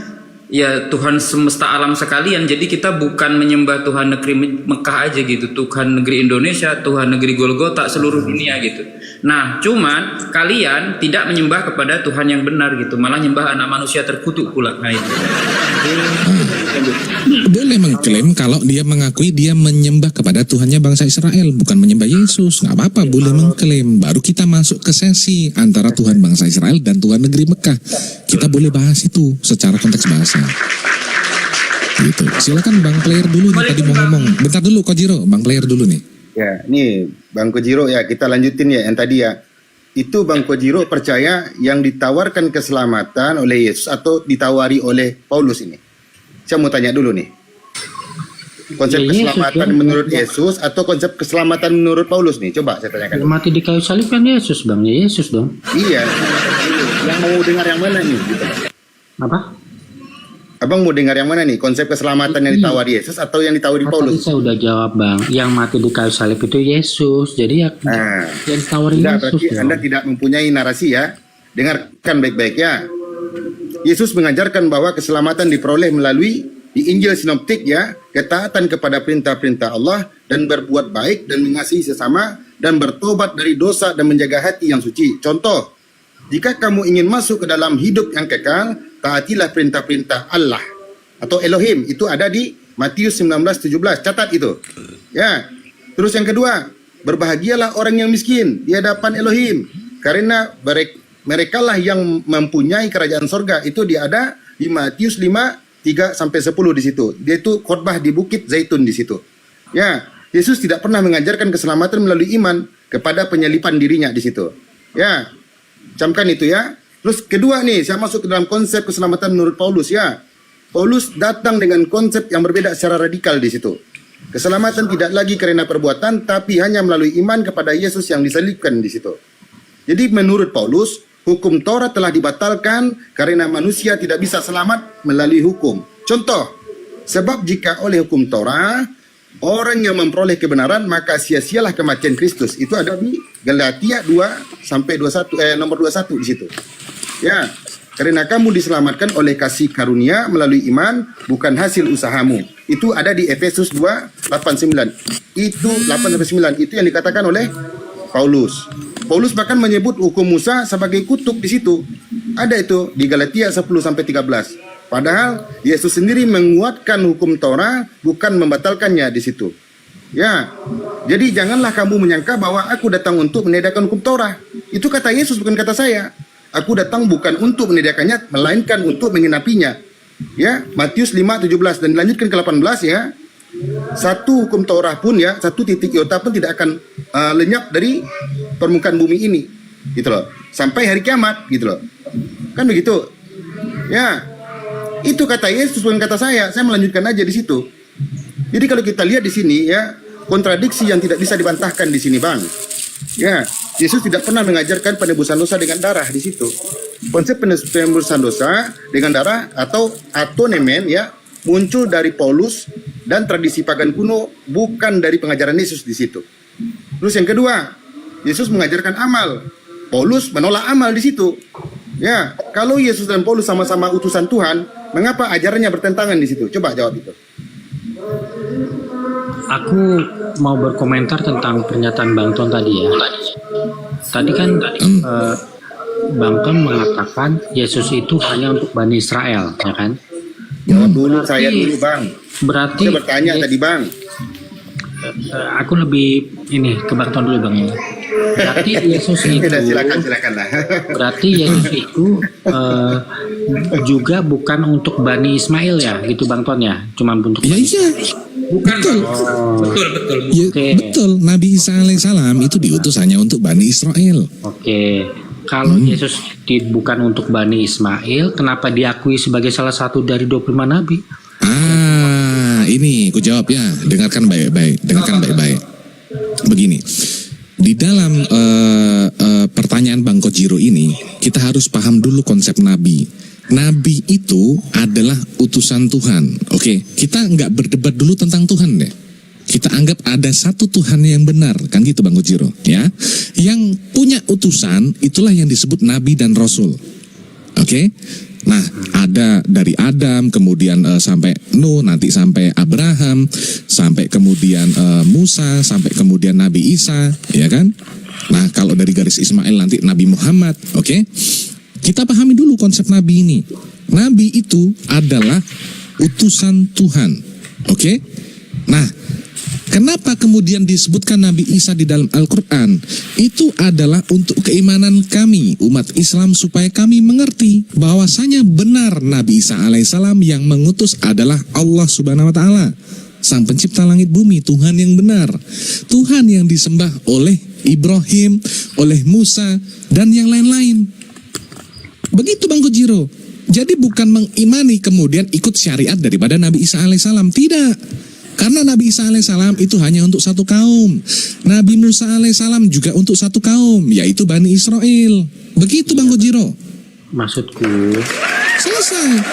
ya Tuhan semesta alam sekalian. Jadi kita bukan menyembah Tuhan negeri Mekah aja gitu. Tuhan negeri Indonesia, Tuhan negeri Golgota, seluruh dunia gitu. Nah, cuman kalian tidak menyembah kepada Tuhan yang benar gitu. Malah nyembah anak manusia terkutuk pula. Nah, itu. Boleh mengklaim kalau dia mengakui dia menyembah kepada Tuhannya bangsa Israel, bukan menyembah Yesus. Nggak apa-apa, boleh mengklaim. Baru kita masuk ke sesi antara Tuhan bangsa Israel dan Tuhan negeri Mekah. Kita boleh bahas itu secara konteks bahasa. Gitu. Silakan Bang Player dulu nih, tadi mau ngomong. Bentar dulu Kojiro, Bang Player dulu nih. Ya, nih Bang Kojiro ya, kita lanjutin ya yang tadi ya. Itu Bang Kojiro percaya yang ditawarkan keselamatan oleh Yesus atau ditawari oleh Paulus ini? Saya mau tanya dulu nih. Konsep Ya, Yesus, keselamatan ya. menurut Yesus atau konsep keselamatan menurut Paulus nih? Coba saya tanyakan. Yang mati di kayu salib kan Yesus Bang, ya Yesus dong. Iya. Yang mau dengar yang mana nih? Gitu. Apa? Abang mau dengar yang mana nih? Konsep keselamatan yang ditawari Yesus atau yang ditawari Tadi Paulus? saya udah jawab Bang, yang mati di kayu salib itu Yesus. Jadi ya Nah, yang ditawarin tidak, Yesus berarti dong. Anda tidak mempunyai narasi ya. Dengarkan baik-baik ya. Yesus mengajarkan bahwa keselamatan diperoleh melalui di Injil Sinoptik ya, ketaatan kepada perintah-perintah Allah dan berbuat baik dan mengasihi sesama dan bertobat dari dosa dan menjaga hati yang suci. Contoh, jika kamu ingin masuk ke dalam hidup yang kekal, taatilah perintah-perintah Allah atau Elohim. Itu ada di Matius 19:17. Catat itu. Ya. Terus yang kedua, berbahagialah orang yang miskin di hadapan Elohim, karena merekalah yang mempunyai kerajaan sorga. Itu dia ada di Matius 5:3-10 di situ. Dia itu khotbah di Bukit Zaitun di situ. Ya, Yesus tidak pernah mengajarkan keselamatan melalui iman kepada penyalipan dirinya di situ. Ya, camkan itu ya. Terus kedua nih, saya masuk ke dalam konsep keselamatan menurut Paulus ya. Paulus datang dengan konsep yang berbeda secara radikal di situ. Keselamatan tidak lagi karena perbuatan, tapi hanya melalui iman kepada Yesus yang disalibkan di situ. Jadi menurut Paulus, hukum Taurat telah dibatalkan karena manusia tidak bisa selamat melalui hukum. Contoh, sebab jika oleh hukum Taurat, orang yang memperoleh kebenaran, maka sia-sialah kematian Kristus. Itu ada di Galatia 2-21, nomor 21 di situ. Ya, karena kamu diselamatkan oleh kasih karunia melalui iman, bukan hasil usahamu. Itu ada di Efesus 2:8-9. Itu 8-9 itu yang dikatakan oleh Paulus. Paulus bahkan menyebut hukum Musa sebagai kutuk di situ. Ada itu di Galatia 10-13. Padahal Yesus sendiri menguatkan hukum Torah, bukan membatalkannya di situ. Ya, jadi janganlah kamu menyangka bahwa aku datang untuk meniadakan hukum Torah. Itu kata Yesus, bukan kata saya. Aku datang bukan untuk menyediakannya, melainkan untuk mengenapinya. Ya, Matius 5:17 dan dilanjutkan ke 18 ya. Satu hukum Taurat pun ya, satu titik iota pun tidak akan lenyap dari permukaan bumi ini. Gitu loh. Sampai hari kiamat gitu loh. Kan begitu. Ya. Itu kata Yesus, bukan kata saya. Saya melanjutkan aja di situ. Jadi kalau kita lihat di sini ya, kontradiksi yang tidak bisa dibantahkan di sini, Bang. Ya, Yesus tidak pernah mengajarkan penebusan dosa dengan darah di situ. Konsep penebusan dosa dengan darah atau atonement ya muncul dari Paulus dan tradisi pagan kuno, bukan dari pengajaran Yesus di situ. Terus yang kedua, Yesus mengajarkan amal. Paulus menolak amal di situ. Ya, kalau Yesus dan Paulus sama-sama utusan Tuhan, mengapa ajarannya bertentangan di situ? Coba jawab itu. Aku mau berkomentar tentang pernyataan Bang Ton tadi ya. Tadi kan Bang Ton mengatakan Yesus itu hanya untuk Bani Israel, ya kan? Jawab dulu saya dulu, Bang. Berarti Saya bertanya tadi, Bang. Aku lebih ini ke Bang Ton dulu, Bang ya. Berarti Yesus itu silakan lah. Berarti Yesus itu juga bukan untuk Bani Ismail ya, gitu Bang Ton ya, cuma untuk Ya iya. Bukan, Betul. betul. Ya, Oke. betul. Nabi Isa alaihissalam itu diutus hanya untuk Bani Israel. Oke. Kalau Yesus bukan untuk Bani Ismail, kenapa diakui sebagai salah satu dari 25 nabi? Ini ku jawab ya. Dengarkan baik-baik. Begini. Di dalam pertanyaan Bang Kojiro ini, kita harus paham dulu konsep nabi. Nabi itu adalah utusan Tuhan. Oke, kita nggak berdebat dulu tentang Tuhan deh. Kita anggap ada satu Tuhan yang benar, kan gitu Bang Kojiro, ya. Yang punya utusan itulah yang disebut Nabi dan Rasul. Oke. Nah, ada dari Adam, kemudian sampai Nuh, nanti sampai Abraham, sampai kemudian Musa, sampai kemudian Nabi Isa, ya kan? Nah, kalau dari garis Ismail nanti Nabi Muhammad, oke? Kita pahami dulu konsep Nabi ini. Nabi itu adalah utusan Tuhan. Oke? Nah, kenapa kemudian disebutkan Nabi Isa di dalam Al-Quran? Itu adalah untuk keimanan kami, umat Islam, supaya kami mengerti bahwasanya benar Nabi Isa alaihissalam yang mengutus adalah Allah subhanahu wa ta'ala, Sang pencipta langit bumi, Tuhan yang benar, Tuhan yang disembah oleh Ibrahim, oleh Musa, dan yang lain-lain. Begitu Bang Kojiro. Jadi bukan mengimani kemudian ikut syariat daripada Nabi Isa alaihissalam, tidak. Karena Nabi Isa alaihissalam itu hanya untuk satu kaum. Nabi Musa alaihissalam juga untuk satu kaum, yaitu Bani Israel. Begitu Bang Kojiro. Maksudku, Selesai.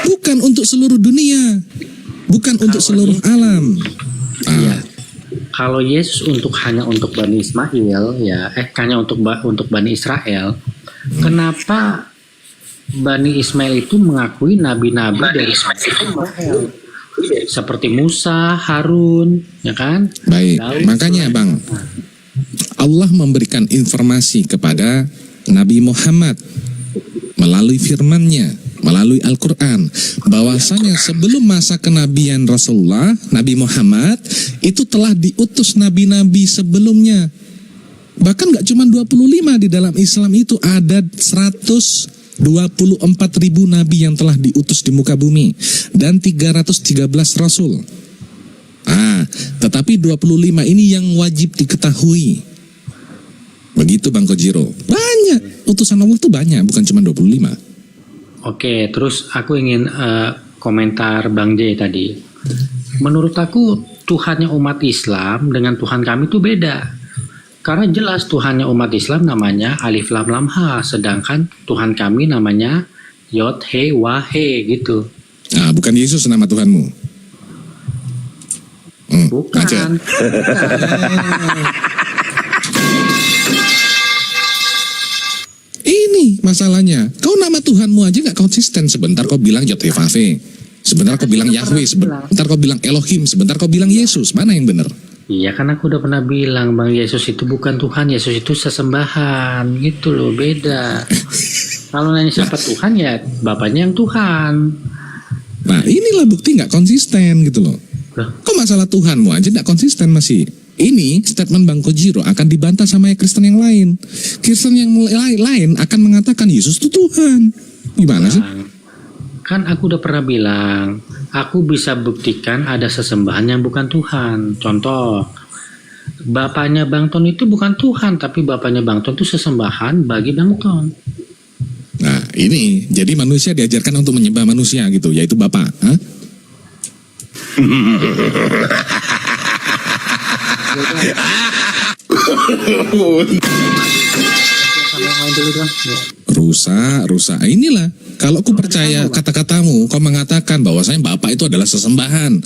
Bukan untuk seluruh dunia, bukan untuk seluruh alam. iya. Kalau Yesus hanya untuk Bani Ismail, ya, hanya untuk Bani Israel, kenapa Bani Ismail itu mengakui nabi-nabi dari Israel? Seperti Musa, Harun, ya kan? Baik, Daud, makanya Bang, Allah memberikan informasi kepada Nabi Muhammad melalui firman-Nya, melalui Al-Quran, bahwasanya sebelum masa kenabian Rasulullah, Nabi Muhammad itu telah diutus nabi-nabi sebelumnya. Bahkan gak cuma 25, di dalam Islam itu ada 124.000 nabi yang telah diutus di muka bumi, dan 313 rasul. Tetapi 25 ini yang wajib diketahui. Begitu Bang Kojiro. Banyak, utusan Allah itu banyak, bukan cuma 25. Oke, terus aku ingin komentar Bang J tadi. Menurut aku Tuhannya umat Islam dengan Tuhan kami itu beda. Karena jelas Tuhannya umat Islam namanya Alif Lam Lam Ha, sedangkan Tuhan kami namanya Yod He Wah He gitu. Bukan Yesus nama Tuhanmu. Bukan. Aja. Ini masalahnya. Kau nama Tuhanmu aja gak konsisten. Sebentar kau bilang Yod-Heh-Vah-He, sebentar kau bilang Yahweh, sebentar kau bilang Elohim, sebentar kau bilang Yesus. Mana yang benar? Iya kan aku udah pernah bilang Bang, Yesus itu bukan Tuhan, Yesus itu sesembahan gitu loh, beda. Kalau nanya siapa Tuhan ya Bapaknya yang Tuhan. Nah inilah bukti gak konsisten gitu loh. Kok masalah Tuhanmu aja gak konsisten masih? Ini statement Bang Kojiro akan dibantah sama Kristen yang lain. Kristen yang lain akan mengatakan Yesus itu Tuhan. Gimana sih? Kan aku udah pernah bilang, aku bisa buktikan ada sesembahan yang bukan Tuhan. Contoh, bapaknya Bang Ton itu bukan Tuhan, tapi bapaknya Bang Ton itu sesembahan bagi Bang Ton. Nah ini, jadi manusia diajarkan untuk menyembah manusia gitu, yaitu Bapak. Rusak. Inilah, kalau aku percaya kata-katamu, kau mengatakan bahwasanya Bapak itu adalah sesembahan.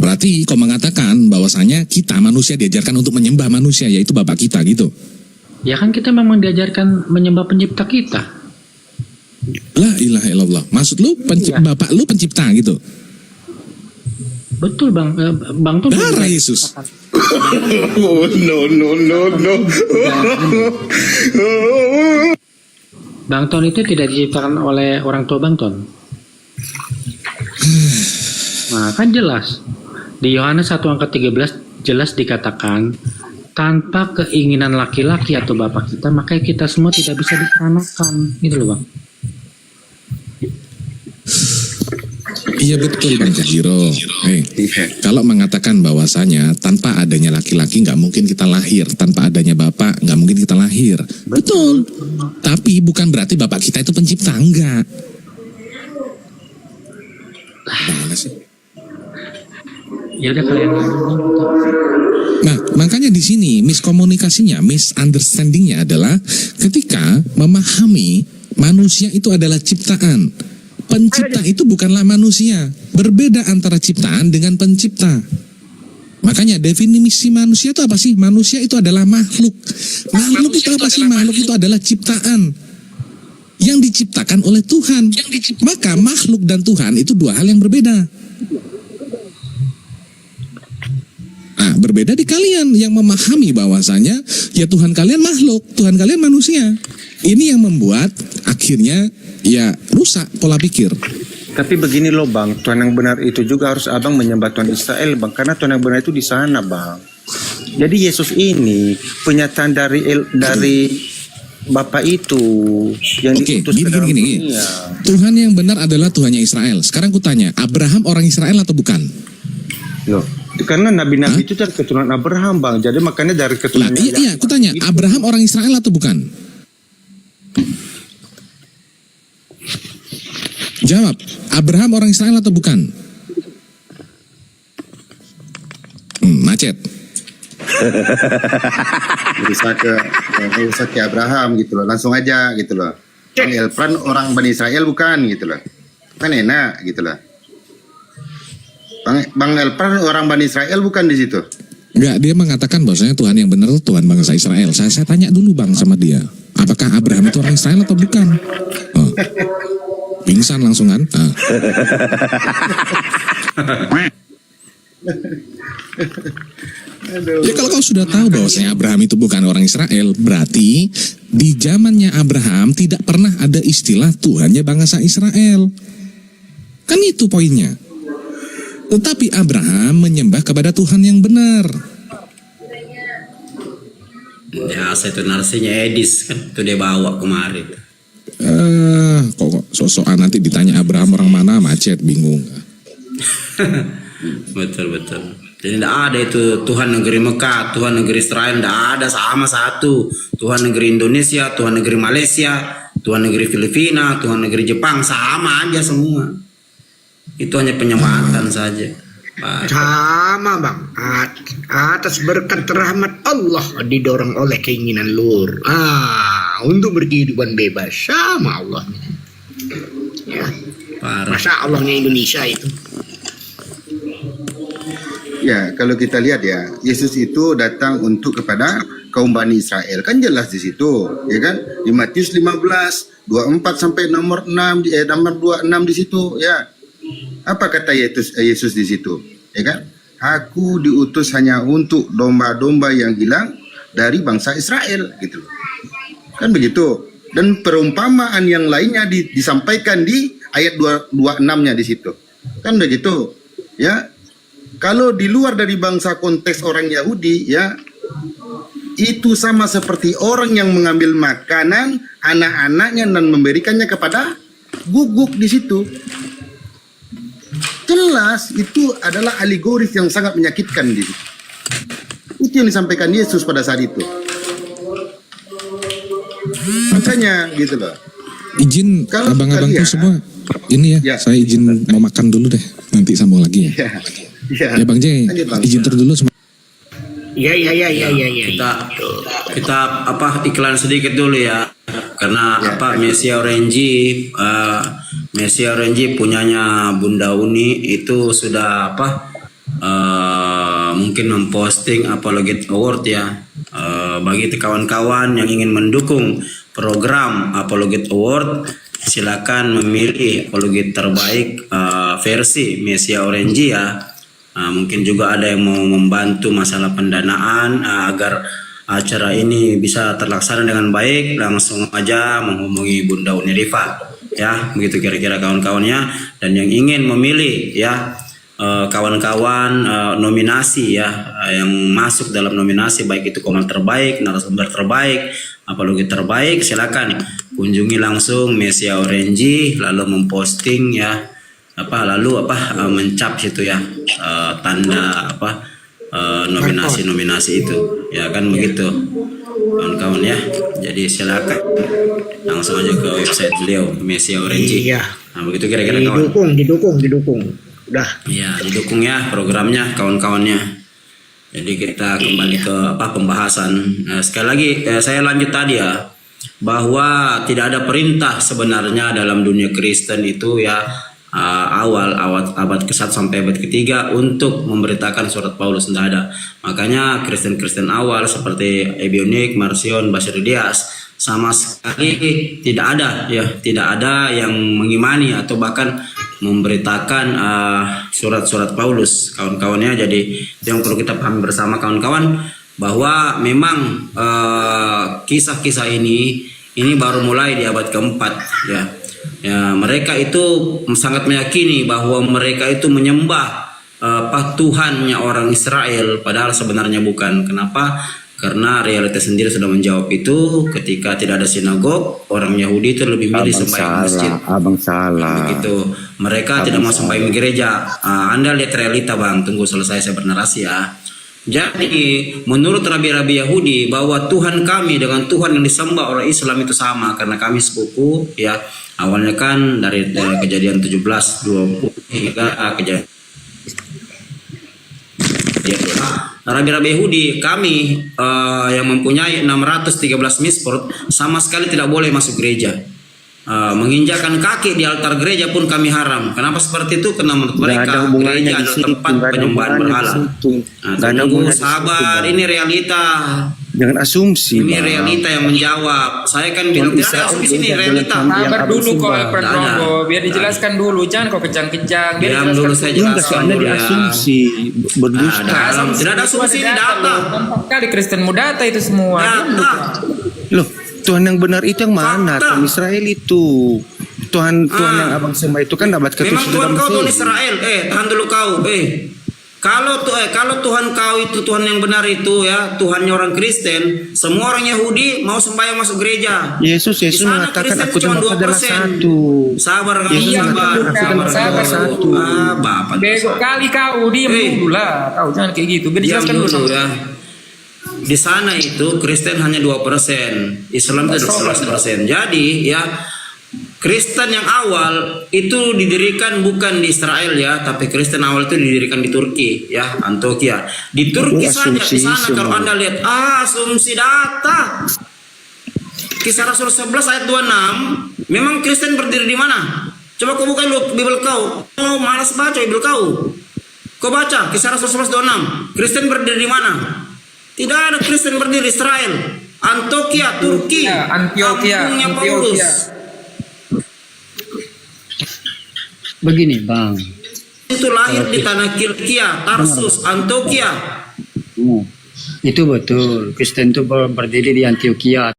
Berarti kau mengatakan bahwasanya kita manusia diajarkan untuk menyembah manusia, yaitu Bapak kita gitu. Ya kan kita memang diajarkan menyembah pencipta kita. La ilaha illallah. Maksud lu Bapak lu pencipta gitu. Betul Bang, Bang Ton. Darah Yesus. Bang Ton itu tidak diciptakan oleh orang tua Bang Ton. Nah kan jelas di Yohanes 1 angka 13 jelas dikatakan, tanpa keinginan laki-laki atau bapak kita maka kita semua tidak bisa dikeranakan, gitu loh Bang. Iya betul Bang Kojiro. Kalau mengatakan bahwasanya tanpa adanya laki-laki nggak mungkin kita lahir, tanpa adanya bapak nggak mungkin kita lahir. Betul. Tapi bukan berarti bapak kita itu pencipta, enggak. Mana sih? Ya udah kalian. Nah, makanya di sini miskomunikasinya, misunderstandingnya adalah ketika memahami manusia itu adalah ciptaan. Pencipta itu bukanlah manusia. Berbeda antara ciptaan dengan pencipta. Makanya definisi manusia itu apa sih? Manusia itu adalah makhluk. Makhluk itu apa sih? Makhluk itu adalah ciptaan yang diciptakan oleh Tuhan. Maka makhluk dan Tuhan itu dua hal yang berbeda. Nah, berbeda di kalian yang memahami bahwasanya ya Tuhan kalian makhluk, Tuhan kalian manusia. Ini yang membuat akhirnya ya rusak pola pikir. Tapi begini loh bang, Tuhan yang benar itu juga harus abang menyembah Tuhan Israel bang, karena Tuhan yang benar itu di sana bang. Jadi Yesus ini penyataan dari Bapa itu yang Oke, diutus ke dalam gini. dunia. Tuhan yang benar adalah Tuhannya Israel. Sekarang ku tanya, Abraham orang Israel atau bukan? Loh, karena nabi-nabi itu dari keturunan Abraham bang, jadi makanya dari Lah, keturunan iya, ku tanya, Abraham orang Israel atau bukan? Jawab, Abraham orang Israel atau bukan? Macet. Berusaha ke Abraham gitu loh, langsung aja gitu loh. Bang Elpran orang Bani Israel bukan gitu loh, kan enak gitu loh. Bang Elpran orang Bani Israel bukan di situ. Enggak, dia mengatakan bahwasanya Tuhan yang benar itu Tuhan bangsa Israel. Saya tanya dulu bang sama dia, apakah Abraham itu orang Israel atau bukan? Oh. Pingsan langsung kan? Ya kalau kau sudah tahu bahwasanya Abraham itu bukan orang Israel, berarti di zamannya Abraham tidak pernah ada istilah Tuhannya bangsa Israel. Kan itu poinnya. Tetapi Abraham menyembah kepada Tuhan yang benar. Ya, saya itu narsinya Edis kan, itu dia bawa kemarin. Kok sok-sokan nanti ditanya Abraham orang mana, macet, bingung. Betul. Jadi tidak ada itu Tuhan negeri Mekah, Tuhan negeri Israel, tidak ada, sama satu. Tuhan negeri Indonesia, Tuhan negeri Malaysia, Tuhan negeri Filipina, Tuhan negeri Jepang, sama aja semua. Itu hanya penyematan saja. Pak. Sama bang, atas berkat rahmat Allah didorong oleh keinginan lur. Untuk berkehidupan bebas sama Allah. Ya. Parah. Masa Allahnya Indonesia itu. Ya, kalau kita lihat ya, Yesus itu datang untuk kepada kaum Bani Israel. Kan jelas di situ, ya kan? Di Matius 15, 24 sampai nomor 6, nomor 26 di situ, ya. Apa kata Yesus di situ? Ya kan? Aku diutus hanya untuk domba-domba yang hilang dari bangsa Israel, gitu. Kan begitu. Dan perumpamaan yang lainnya disampaikan di ayat 26-nya di situ. Kan begitu. Ya. Kalau di luar dari bangsa konteks orang Yahudi, ya, itu sama seperti orang yang mengambil makanan anak-anaknya dan memberikannya kepada guguk di situ. Jelas itu adalah alegoris yang sangat menyakitkan di situ. Itu yang disampaikan Yesus pada saat itu. Makanya gitu loh. Izin Kalau abang-abangku kalian- semua, ini ya, saya izin mau makan dulu deh, nanti sambung lagi ya. Ya, Ya Bang J, lanjut, Bang. izin dulu semua. Ya. Kita iklan sedikit dulu ya, karena Ya. Mesia Orange punyanya Bunda Uni itu sudah mungkin memposting Apologet Award ya. Bagi kawan-kawan yang ingin mendukung program Apologet Award, silakan memilih apologet terbaik versi Mesia Orange ya. Mungkin juga ada yang mau membantu masalah pendanaan agar acara ini bisa terlaksana dengan baik, langsung aja menghubungi Bunda Unirifa ya, begitu kira-kira kawan-kawannya. Dan yang ingin memilih ya kawan-kawan nominasi ya, yang masuk dalam nominasi baik itu komen terbaik, narasumber terbaik, apologi terbaik, silakan kunjungi langsung Mesia Orange lalu memposting ya mencap situ ya tanda nominasi itu ya kan begitu kawan-kawan ya. Jadi silakan langsung aja ke website beliau Mesia Orange. Iya. Nah begitu kira-kira kawan. Didukung. Udah. Ya didukung ya programnya kawan-kawannya. Jadi kita kembali ke pembahasan. Sekali lagi saya lanjut tadi ya, bahwa tidak ada perintah sebenarnya dalam dunia Kristen itu ya abad ke-1 sampai abad ke-3 untuk memberitakan surat Paulus, tidak ada. Makanya Kristen-Kristen awal seperti Ebionik, Marcion, Basir Dias sama sekali tidak ada yang mengimani atau bahkan memberitakan surat-surat Paulus, kawan-kawannya. Jadi yang perlu kita pahami bersama kawan-kawan, bahwa memang kisah-kisah ini baru mulai di abad ke-4 ya. Ya, mereka itu sangat meyakini bahwa mereka itu menyembah Tuhannya orang Israel, padahal sebenarnya bukan. Kenapa? Karena realitas sendiri sudah menjawab itu. Ketika tidak ada sinagog, orang Yahudi itu lebih milih sembahyang masjid. Abang salah. Begitu. Mereka tidak mau sembahyang di gereja. Anda lihat realita, Bang. Tunggu selesai saya bernarasi ya. Jadi menurut rabi-rabi Yahudi bahwa Tuhan kami dengan Tuhan yang disembah oleh Islam itu sama, karena kami sepupu ya. Awalnya kan dari kejadian 17:20 hingga kejadian rabi-rabi Yahudi kami yang mempunyai 613 misfot sama sekali tidak boleh masuk gereja. Menginjakkan kaki di altar gereja pun kami haram. Kenapa seperti itu? Karena menurut mereka gereja adalah tempat penyembahan berhala. Tunggu, sabar, ini realita. Jangan asumsi. Ini realita yang menjawab. Saya kan bilang tidak ada asumsi, ini realita. Sabar dulu kok Alfred Rogo, biar dijelaskan dulu, jangan kok kejang-kejang. Biar Diam dulu, saya jelaskan dulu ya. Asumsi berdusta. Tidak ada asumsi, ini data. Kali Kristenmu data itu semua. Data. Loh, Tuhan yang benar itu yang mana? Fakta. Tuhan Israel itu. Tuhan yang abang sembah itu kan dapat Memang ketujuh Tuhan dalam kau Tuhan Mesir. Israel. Tahan dulu kau. Kalau Tuhan kau itu Tuhan yang benar itu ya, Tuhannya orang Kristen, semua orang Yahudi mau sembahyang masuk gereja. Yesus Di sana mengatakan Kristen aku cuma dan Bapa adalah 2%. satu. Sabar kamu, Yesus sabar. mengatakan aku dan Bapa adalah satu. Bapak. Bego kali kau, diam dulu lah. Kau jangan kayak gitu. Biar Diam dijelaskan dulu dulu. ya. Di sana itu Kristen hanya 2%, Islam itu 11%. Jadi ya Kristen yang awal itu didirikan bukan di Israel ya, tapi Kristen awal itu didirikan di Turki ya, Antioquia. Di Turki saja, di sana kalau Anda lihat asumsi data. Kisah Rasul 11 ayat 26, memang Kristen berdiri di mana? Coba kau buka dulu Bible kau. Oh, malas baca Bible kau. Kau baca Kisah Rasul 11 26. Kristen berdiri di mana? Tidak ada Kristen berdiri Israel. Antioquia, Turki. Antioquia, Kampungnya Antioquia. Paulus. Begini Bang, Itu lahir di tanah Kilkia, Tarsus, Antioquia. itu betul. Kristen itu berdiri di Antioquia.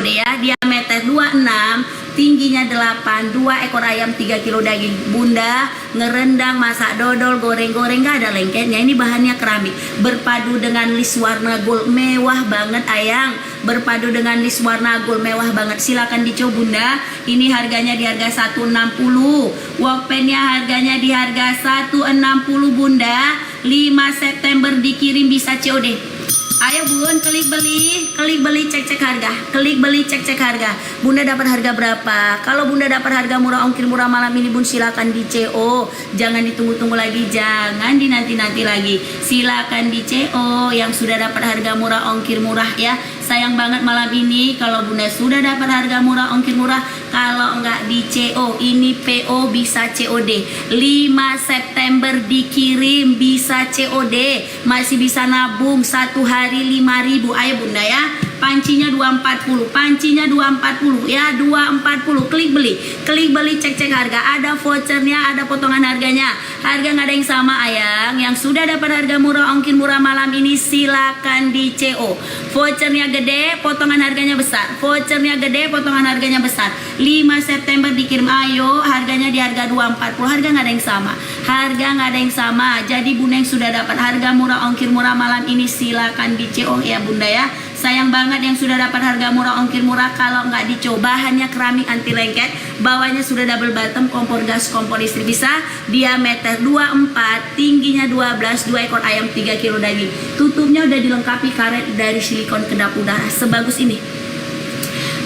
Ya, diameter 26, tingginya 8, 2 ekor ayam, 3 kilo daging. Bunda ngerendang, masak dodol, goreng-goreng, gak ada lengketnya. Ini bahannya keramik, berpadu dengan list warna gold, mewah banget ayang. Berpadu dengan list warna gold, mewah banget. Silakan dicoba Bunda. Ini harganya di harga 160. Walkpennya harganya di harga 160 Bunda. 5 September dikirim, bisa COD. Ayo Bun, klik beli, cek harga, klik beli, cek harga. Bunda dapat harga berapa? Kalau Bunda dapat harga murah, ongkir murah malam ini Bun, silakan di CO. Jangan ditunggu-tunggu lagi, jangan dinanti-nanti lagi. Silakan di CO yang sudah dapat harga murah, ongkir murah ya. Sayang banget malam ini kalau Bunda sudah dapat harga murah, ongkir murah. Kalau enggak di CO, ini PO bisa COD. 5 September dikirim, bisa COD. Masih bisa nabung 1 hari 5.000. Ayo Bunda ya. Pancinya 240, pancinya 240 ya, 240. Klik beli, cek harga. Ada vouchernya, ada potongan harganya. Harga nggak ada yang sama ayang. Yang sudah dapat harga murah, ongkir murah malam ini silakan di CO. Vouchernya gede, potongan harganya besar. Vouchernya gede, potongan harganya besar. 5 September dikirim. Ayo, harganya di harga 240. Harga nggak ada yang sama. Harga nggak ada yang sama. Jadi Bunda yang sudah dapat harga murah, ongkir murah malam ini silakan di CO ya Bunda ya. Sayang banget yang sudah dapat harga murah, ongkir murah kalau nggak dicoba. Bahannya keramik anti lengket, bawahnya sudah double bottom, kompor gas, kompor listrik bisa. Diameter 24, tingginya 12, 2 ekor ayam, 3 kilo daging. Tutupnya udah dilengkapi karet dari silikon kedap udara sebagus ini.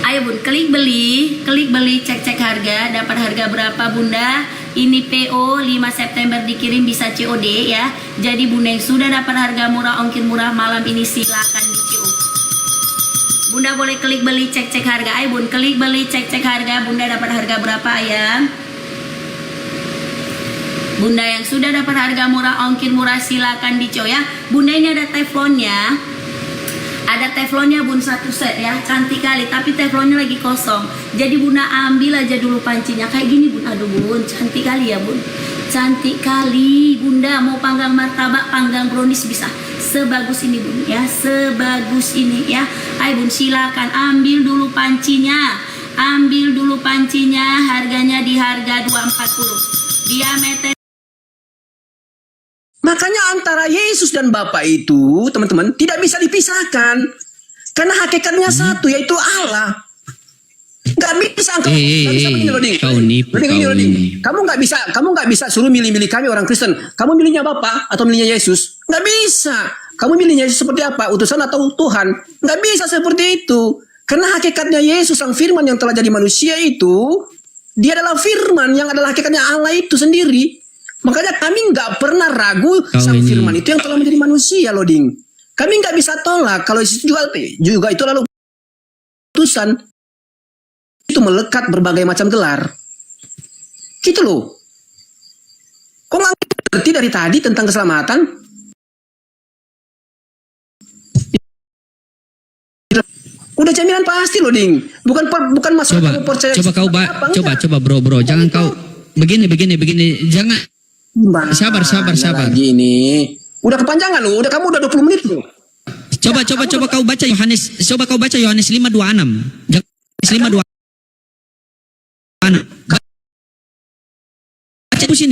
Ayo Bun, klik beli, cek harga. Dapat harga berapa Bunda? Ini PO 5 September dikirim, bisa COD ya. Jadi Bunda yang sudah dapat harga murah, ongkir murah malam ini silakan di CO. Bunda boleh klik beli, cek harga. Ayo Bun, klik beli, cek harga. Bunda dapat harga berapa ayam? Bunda yang sudah dapat harga murah, ongkir murah silakan di CO ya. Bunda ini ada teflonnya. Ada teflonnya bun, satu set ya, cantik kali, tapi teflonnya lagi kosong. Jadi bunda ambil aja dulu pancinya kayak gini bun. Aduh bun, cantik kali ya bun, cantik kali bunda. Mau panggang martabak, panggang brownies bisa sebagus ini bun ya, sebagus ini ya. Ayo bun, silakan ambil dulu pancinya, ambil dulu pancinya. Harganya di harga 240, diameter. Makanya antara Yesus dan Bapa itu, teman-teman, tidak bisa dipisahkan. Karena hakikatnya satu, yaitu Allah. Nggak bisa engkau, nggak bisa begini loh, Ding. Kau nipu, Begini kau loh, Ding. ini. Kamu nggak bisa suruh milih-milih kami orang Kristen. Kamu milihnya Bapa atau milihnya Yesus? Nggak bisa. Kamu milihnya Yesus seperti apa? Utusan atau Tuhan? Nggak bisa seperti itu. Karena hakikatnya Yesus, sang firman yang telah jadi manusia itu, dia adalah firman yang adalah hakikatnya Allah itu sendiri. Makanya kami nggak pernah ragu sang firman itu yang telah menjadi manusia loh, Ding. Kami nggak bisa tolak kalau itu juga itu lalu utusan itu melekat berbagai macam gelar. Gitu loh. Kok nggak ngerti dari tadi tentang keselamatan? Udah jaminan pasti loh, Ding. Bukan masalah kamu percaya. Coba bro, jangan kau begini, jangan. Sabar. Gini. Udah kepanjangan loh, kamu udah 20 menit loh. Coba kau baca Yohanes 5:26. Yohanes 5:26.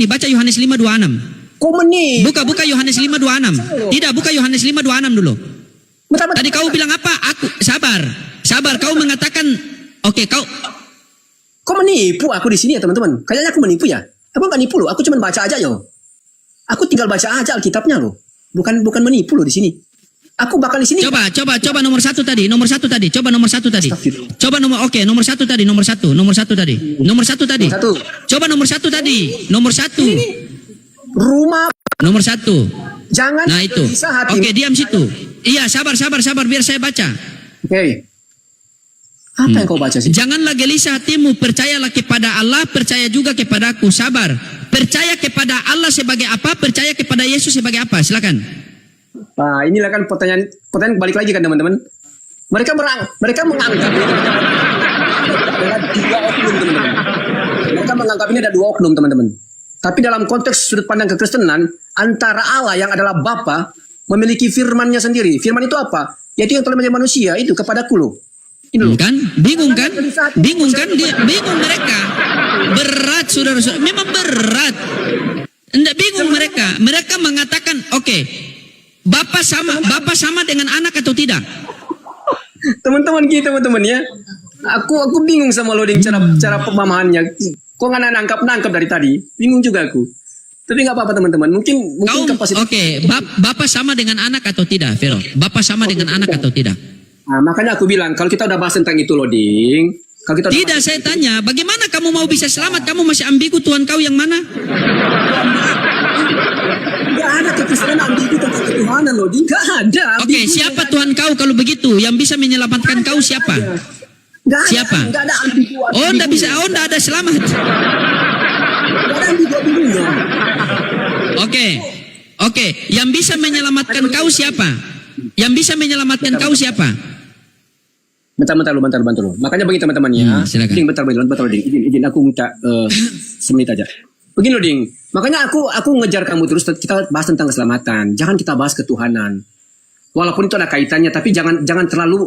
Baca Yohanes 5:26. Kok menit? Buka Yohanes 5:26. Tidak, buka Yohanes 5:26 dulu. Tadi kau bilang apa? Aku sabar. Kau mengatakan oke, kau menipu aku di sini ya, teman-teman. Kayaknya aku menipu ya. Aku nggak nipu loh, aku cuma baca aja yo. Aku tinggal baca aja Alkitabnya loh. Bukan menipu loh di sini. Aku bakal di sini. Coba nomor satu tadi. Coba nomor satu tadi. Coba nomor satu tadi. Coba nomor satu tadi. Nomor satu. Rumah. Nomor satu. Jangan. Nah itu. Oke, diam situ. Iya, sabar biar saya baca. Oke. Apa yang kau baca sih? Janganlah gelisah hatimu, percayalah kepada Allah, percaya juga kepadaku. Sabar. Percaya kepada Allah sebagai apa? Percaya kepada Yesus sebagai apa? Silakan. Nah, inilah kan pertanyaan balik lagi kan, teman-teman. Mereka menganggap ini ada dua oknum, teman-teman. Mereka menganggap ini ada dua oknum, teman-teman. Tapi dalam konteks sudut pandang kekristenan, antara Allah yang adalah Bapa memiliki firman-Nya sendiri. Firman itu apa? Yaitu yang telah menjadi manusia, itu kepadaku loh. Bingung kan? Bingung mereka. Berat, saudara-saudara. Memang berat. Tidak bingung mereka. Mereka mengatakan, oke, Bapa sama dengan anak atau tidak? Teman-teman ya. Aku bingung sama lo, Ding, cara pemahamannya. Kok nggak nangkap dari tadi? Bingung juga aku. Tapi nggak apa-apa, teman-teman. Mungkin kapasitas. Oke, Bapa sama dengan anak atau tidak, Vero? Bapa sama dengan anak atau tidak? Nah, makanya aku bilang, kalau kita udah bahas tentang itu loh, Ding. Tidak, saya tanya, bagaimana kamu mau bisa selamat? Kamu masih ambigu, Tuhan kau yang mana? Gak ada kekristenan ambigu tentang ketuhanan loh, Ding. Gak ada. Oke, siapa Tuhan kau kalau begitu? Yang bisa menyelamatkan kau siapa? Siapa? Gak ada ambigu. Oh, enggak bisa. Oh, enggak ada selamat. Gak ada ambigu-ambigunya. Oke. Yang bisa menyelamatkan kau siapa? Yang bisa menyelamatkan kau siapa? Bentar lu. Makanya begini, teman-teman ya. Silakan. Ding, bentar, Ding. Izin aku minta semenit aja. Begini loh, Ding. Makanya aku ngejar kamu terus, kita bahas tentang keselamatan. Jangan kita bahas ketuhanan. Walaupun itu ada kaitannya, tapi jangan terlalu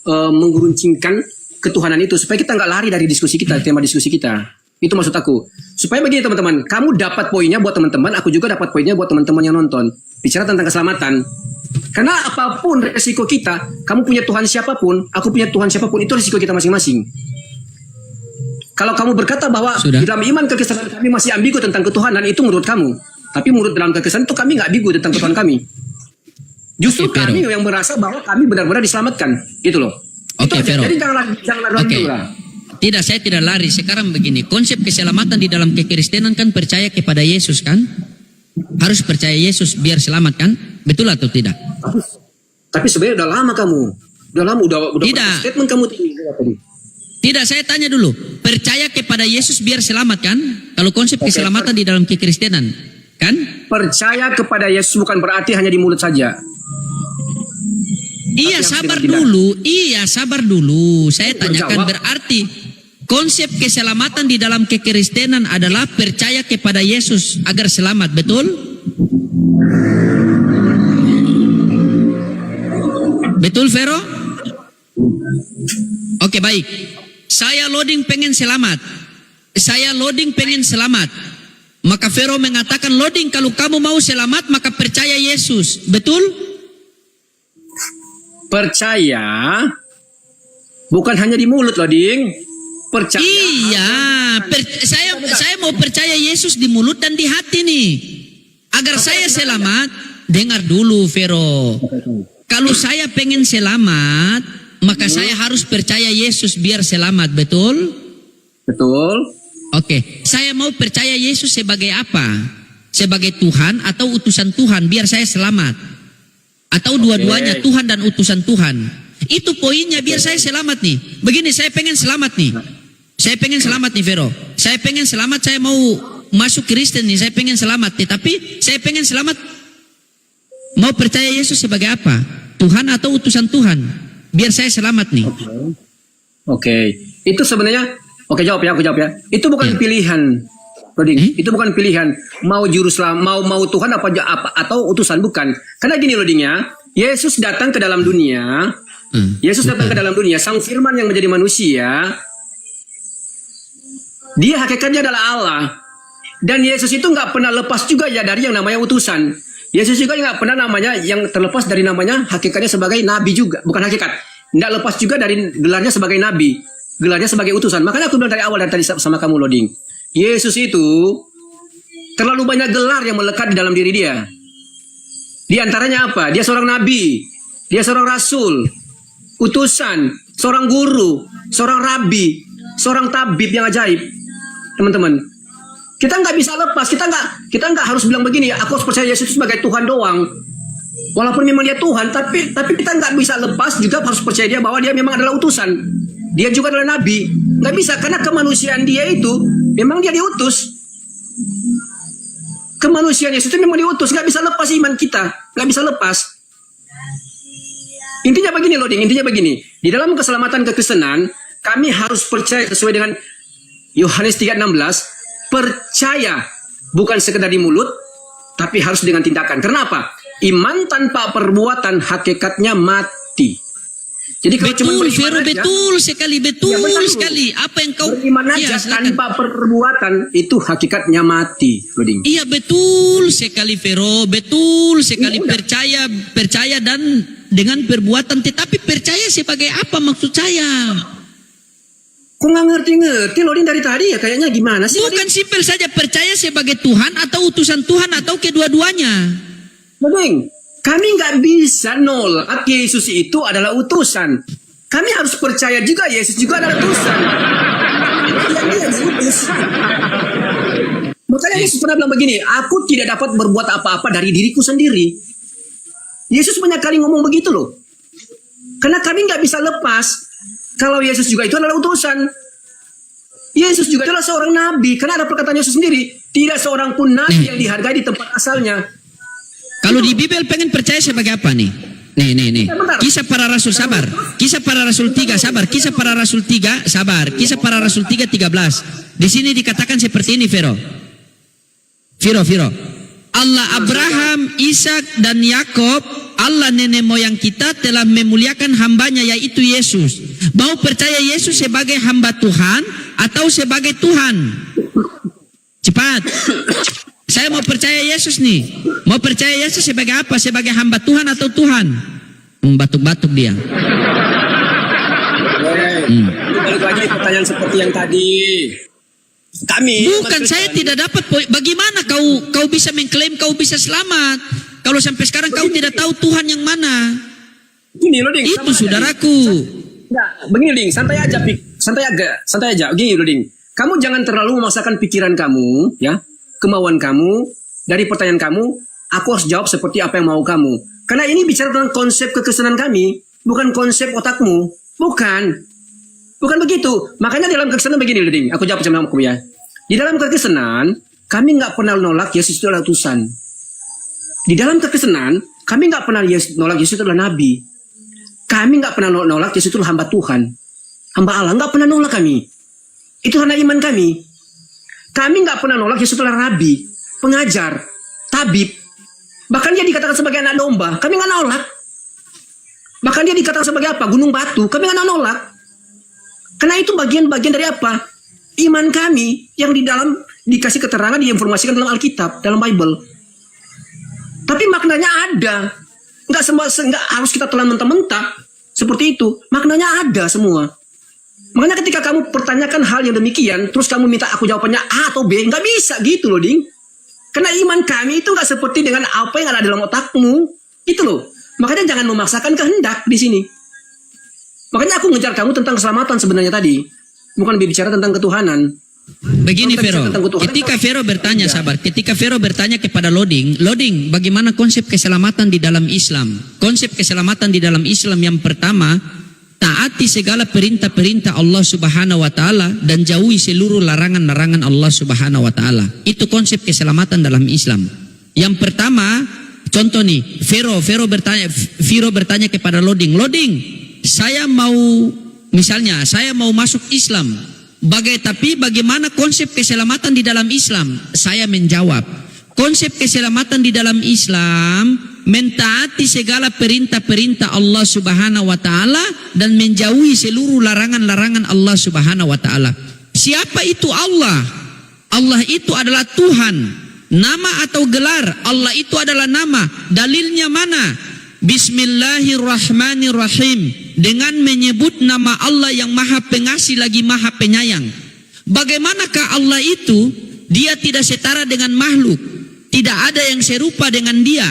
mengguruncingkan ketuhanan itu, supaya kita nggak lari dari diskusi kita, tema diskusi kita. Itu maksud aku. Supaya begini, teman-teman, kamu dapat poinnya buat teman-teman, aku juga dapat poinnya buat teman-teman yang nonton. Bicara tentang keselamatan. Karena apapun resiko kita, kamu punya Tuhan siapapun, aku punya Tuhan siapapun, itu resiko kita masing-masing. Kalau kamu berkata bahwa di dalam iman kekristenan kami masih ambigu tentang ketuhanan, itu menurut kamu. Tapi menurut dalam kekristenan itu kami nggak ambigu tentang Tuhan kami. Justru kami yang merasa bahwa kami benar-benar diselamatkan, gitu loh. Oke, Vero. Jadi jangan lari lah. Tidak, saya tidak lari. Sekarang begini, konsep keselamatan di dalam kekristenan kan percaya kepada Yesus kan? Harus percaya Yesus biar selamat kan? Betul atau tidak? Tapi sebenarnya udah lama kamu. Udah tidak. Statement kamu tadi. Tidak, saya tanya dulu. Percaya kepada Yesus biar selamat kan? Kalau konsep keselamatan di dalam kekristenan, kan? Percaya kepada Yesus bukan berarti hanya di mulut saja. Iya, sabar dulu. Saya tanyakan, berarti konsep keselamatan di dalam kekristenan adalah percaya kepada Yesus agar selamat, betul? Betul, Vero? Oke, baik. Saya loading pengen selamat. Maka Vero mengatakan, loading, kalau kamu mau selamat maka percaya Yesus, betul? Percaya bukan hanya di mulut, loading. Percaya. Iya, saya mau percaya Yesus di mulut dan di hati nih. Agar saya selamat, dengar dulu Vero. Kalau saya pengen selamat, maka saya harus percaya Yesus biar selamat, betul? Betul. Oke, saya mau percaya Yesus sebagai apa? Sebagai Tuhan atau utusan Tuhan biar saya selamat? Atau dua-duanya, Tuhan dan utusan Tuhan? Itu poinnya biar saya selamat nih. Begini, saya pengen selamat nih. Vero. Saya pengen selamat, saya mau masuk Kristen nih, saya pengen selamat. Tapi saya pengen selamat, mau percaya Yesus sebagai apa? Tuhan atau utusan Tuhan? Biar saya selamat nih. Oke. Itu sebenarnya, aku jawab ya. Itu bukan pilihan, loading. Itu bukan pilihan. Mau juru selamat, mau Tuhan apa atau utusan, bukan. Karena gini loading ya, Yesus datang ke dalam dunia. Sang Firman yang menjadi manusia. Dia hakikatnya adalah Allah. Dan Yesus itu nggak pernah lepas juga ya dari yang namanya utusan. Yesus juga nggak pernah namanya yang terlepas dari namanya hakikatnya sebagai nabi juga. Bukan hakikat. Nggak lepas juga dari gelarnya sebagai nabi. Gelarnya sebagai utusan. Makanya aku bilang dari awal dari tadi sama kamu, loading. Yesus itu terlalu banyak gelar yang melekat di dalam diri dia. Di antaranya apa? Dia seorang nabi. Dia seorang rasul. Utusan. Seorang guru. Seorang rabi. Seorang tabib yang ajaib. Teman-teman, kita nggak bisa lepas, kita nggak harus bilang begini, aku harus percaya Yesus sebagai Tuhan doang. Walaupun memang dia Tuhan, tapi kita nggak bisa lepas juga harus percaya dia bahwa dia memang adalah utusan. Dia juga adalah nabi. Nggak bisa, karena kemanusiaan dia itu memang dia diutus. Kemanusiaan Yesus itu memang diutus, nggak bisa lepas iman kita, nggak bisa lepas. Intinya begini, loading. Intinya begini, di dalam keselamatan kekristenan kami harus percaya sesuai dengan Yohanes 3:16, percaya bukan sekedar di mulut, tapi harus dengan tindakan. Kenapa? Iman tanpa perbuatan hakikatnya mati. Jadi kalau cuma beriman aja, betul sekali. Apa yang kau beriman aja tanpa perbuatan itu hakikatnya mati. Loading. Iya, betul sekali Vero, betul sekali. Percaya dan dengan perbuatan. Tetapi percaya sebagai apa maksud saya? Kok nggak ngerti loading dari tadi ya, kayaknya gimana sih? Bukan simpel saja percaya sebagai Tuhan atau utusan Tuhan atau kedua-duanya. Loading, kami nggak bisa nolak Yesus itu adalah utusan. Kami harus percaya juga Yesus juga adalah utusan. Dia diutus. Makanya Yesus pernah bilang begini, aku tidak dapat berbuat apa-apa dari diriku sendiri. Yesus banyak kali ngomong begitu loh. Karena kami nggak bisa lepas kalau Yesus juga itu adalah utusan. Yesus juga adalah seorang nabi. Karena ada perkataan Yesus sendiri, tidak seorang pun nabi yang dihargai di tempat asalnya. Kalau di Bible pengen percaya sebagai apa nih? Nih. Kisah para Rasul, sabar. Kisah para Rasul 3, sabar. Kisah para Rasul 3, sabar. Kisah para Rasul 3:13. Di sini dikatakan seperti ini, Vero. Allah Abraham, Ishak dan Yakob, Allah nenek moyang kita telah memuliakan hambanya yaitu Yesus. Mau percaya Yesus sebagai hamba Tuhan atau sebagai Tuhan? Cepat. Saya mau percaya Yesus nih. Mau percaya Yesus sebagai apa? Sebagai hamba Tuhan atau Tuhan? Batuk-batuk dia. Balik lagi pertanyaan seperti yang tadi. Bukan, saya tidak dapat. Bagaimana kau bisa mengklaim kau bisa selamat kalau sampai sekarang kau tidak tahu Tuhan yang mana? Gini loh, Ding. Itu saudaraku. Enggak, begini, Ding. Santai aja. Gini loh, Ding. Kamu jangan terlalu memaksakan pikiran kamu, ya, kemauan kamu dari pertanyaan kamu. Aku harus jawab seperti apa yang mau kamu. Karena ini bicara tentang konsep kekristenan kami, bukan konsep otakmu. Bukan begitu. Makanya dalam kekristenan begini, Ding. Aku jawab sama kamu ya. Di dalam kekristenan, kami nggak pernah nolak Yesus itu adalah utusan. Di dalam kekristenan, kami nggak pernah nolak Yesus itu adalah nabi. Kami nggak pernah nolak Yesus itu hamba Tuhan, hamba Allah, nggak pernah nolak kami. Itu karena iman kami. Kami nggak pernah nolak Yesus adalah rabi, pengajar, tabib. Bahkan dia dikatakan sebagai anak domba, kami nggak nolak. Bahkan dia dikatakan sebagai apa? Gunung batu, kami nggak nolak. Karena itu bagian-bagian dari apa? Iman kami yang di dalam dikasih keterangan, diinformasikan dalam Alkitab, dalam Bible. Tapi maknanya ada. Nggak harus kita telan mentah-mentah. Seperti itu. Maknanya ada semua. Makanya ketika kamu pertanyakan hal yang demikian, terus kamu minta aku jawabannya A atau B, nggak bisa gitu loh, Ding. Karena iman kami itu nggak seperti dengan apa yang ada dalam otakmu. Itu loh. Makanya jangan memaksakan kehendak di sini. Makanya aku ngejar kamu tentang keselamatan sebenarnya tadi. Bukan berbicara tentang ketuhanan. Begini Vero, ketika Vero bertanya, sabar, ketika Vero bertanya kepada Loding, bagaimana konsep keselamatan di dalam Islam? Konsep keselamatan di dalam Islam yang pertama, taati segala perintah-perintah Allah Subhanahu wa taala dan jauhi seluruh larangan-larangan Allah Subhanahu wa taala. Itu konsep keselamatan dalam Islam. Yang pertama, contoh nih, Vero bertanya kepada Loding, saya mau masuk Islam. Tapi bagaimana konsep keselamatan di dalam Islam? Saya menjawab, konsep keselamatan di dalam Islam mentaati segala perintah-perintah Allah Subhanahu wa taala dan menjauhi seluruh larangan-larangan Allah Subhanahu wa taala. Siapa itu Allah? Allah itu adalah Tuhan. Nama atau gelar? Allah itu adalah nama. Dalilnya mana? Bismillahirrahmanirrahim. Dengan menyebut nama Allah yang maha pengasih lagi maha penyayang. Bagaimanakah Allah itu? Dia tidak setara dengan makhluk. Tidak ada yang serupa dengan dia.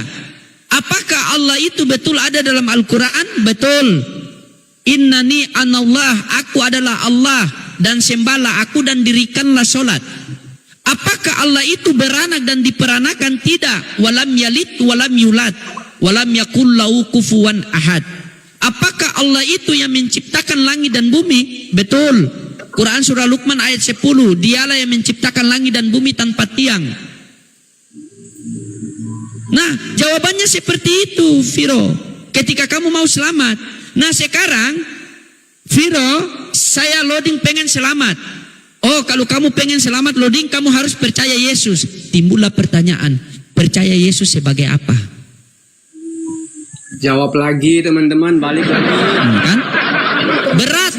Apakah Allah itu betul ada dalam Al-Quran? Betul. Innani anallah, aku adalah Allah, dan sembahlah aku dan dirikanlah solat. Apakah Allah itu beranak dan diperanakan? Tidak. Walam yalid walam yulad walam yakul lahu kufuwan ahad. Apakah Allah itu yang menciptakan langit dan bumi? Betul. Quran surah Luqman ayat 10. Dialah yang menciptakan langit dan bumi tanpa tiang. Nah, jawabannya seperti itu, Viro. Ketika kamu mau selamat. Nah, sekarang Viro, saya Loding pengen selamat. Oh, kalau kamu pengen selamat Loding, kamu harus percaya Yesus. Timbullah pertanyaan, percaya Yesus sebagai apa? Jawab lagi teman-teman, balik lagi. Kan? Berat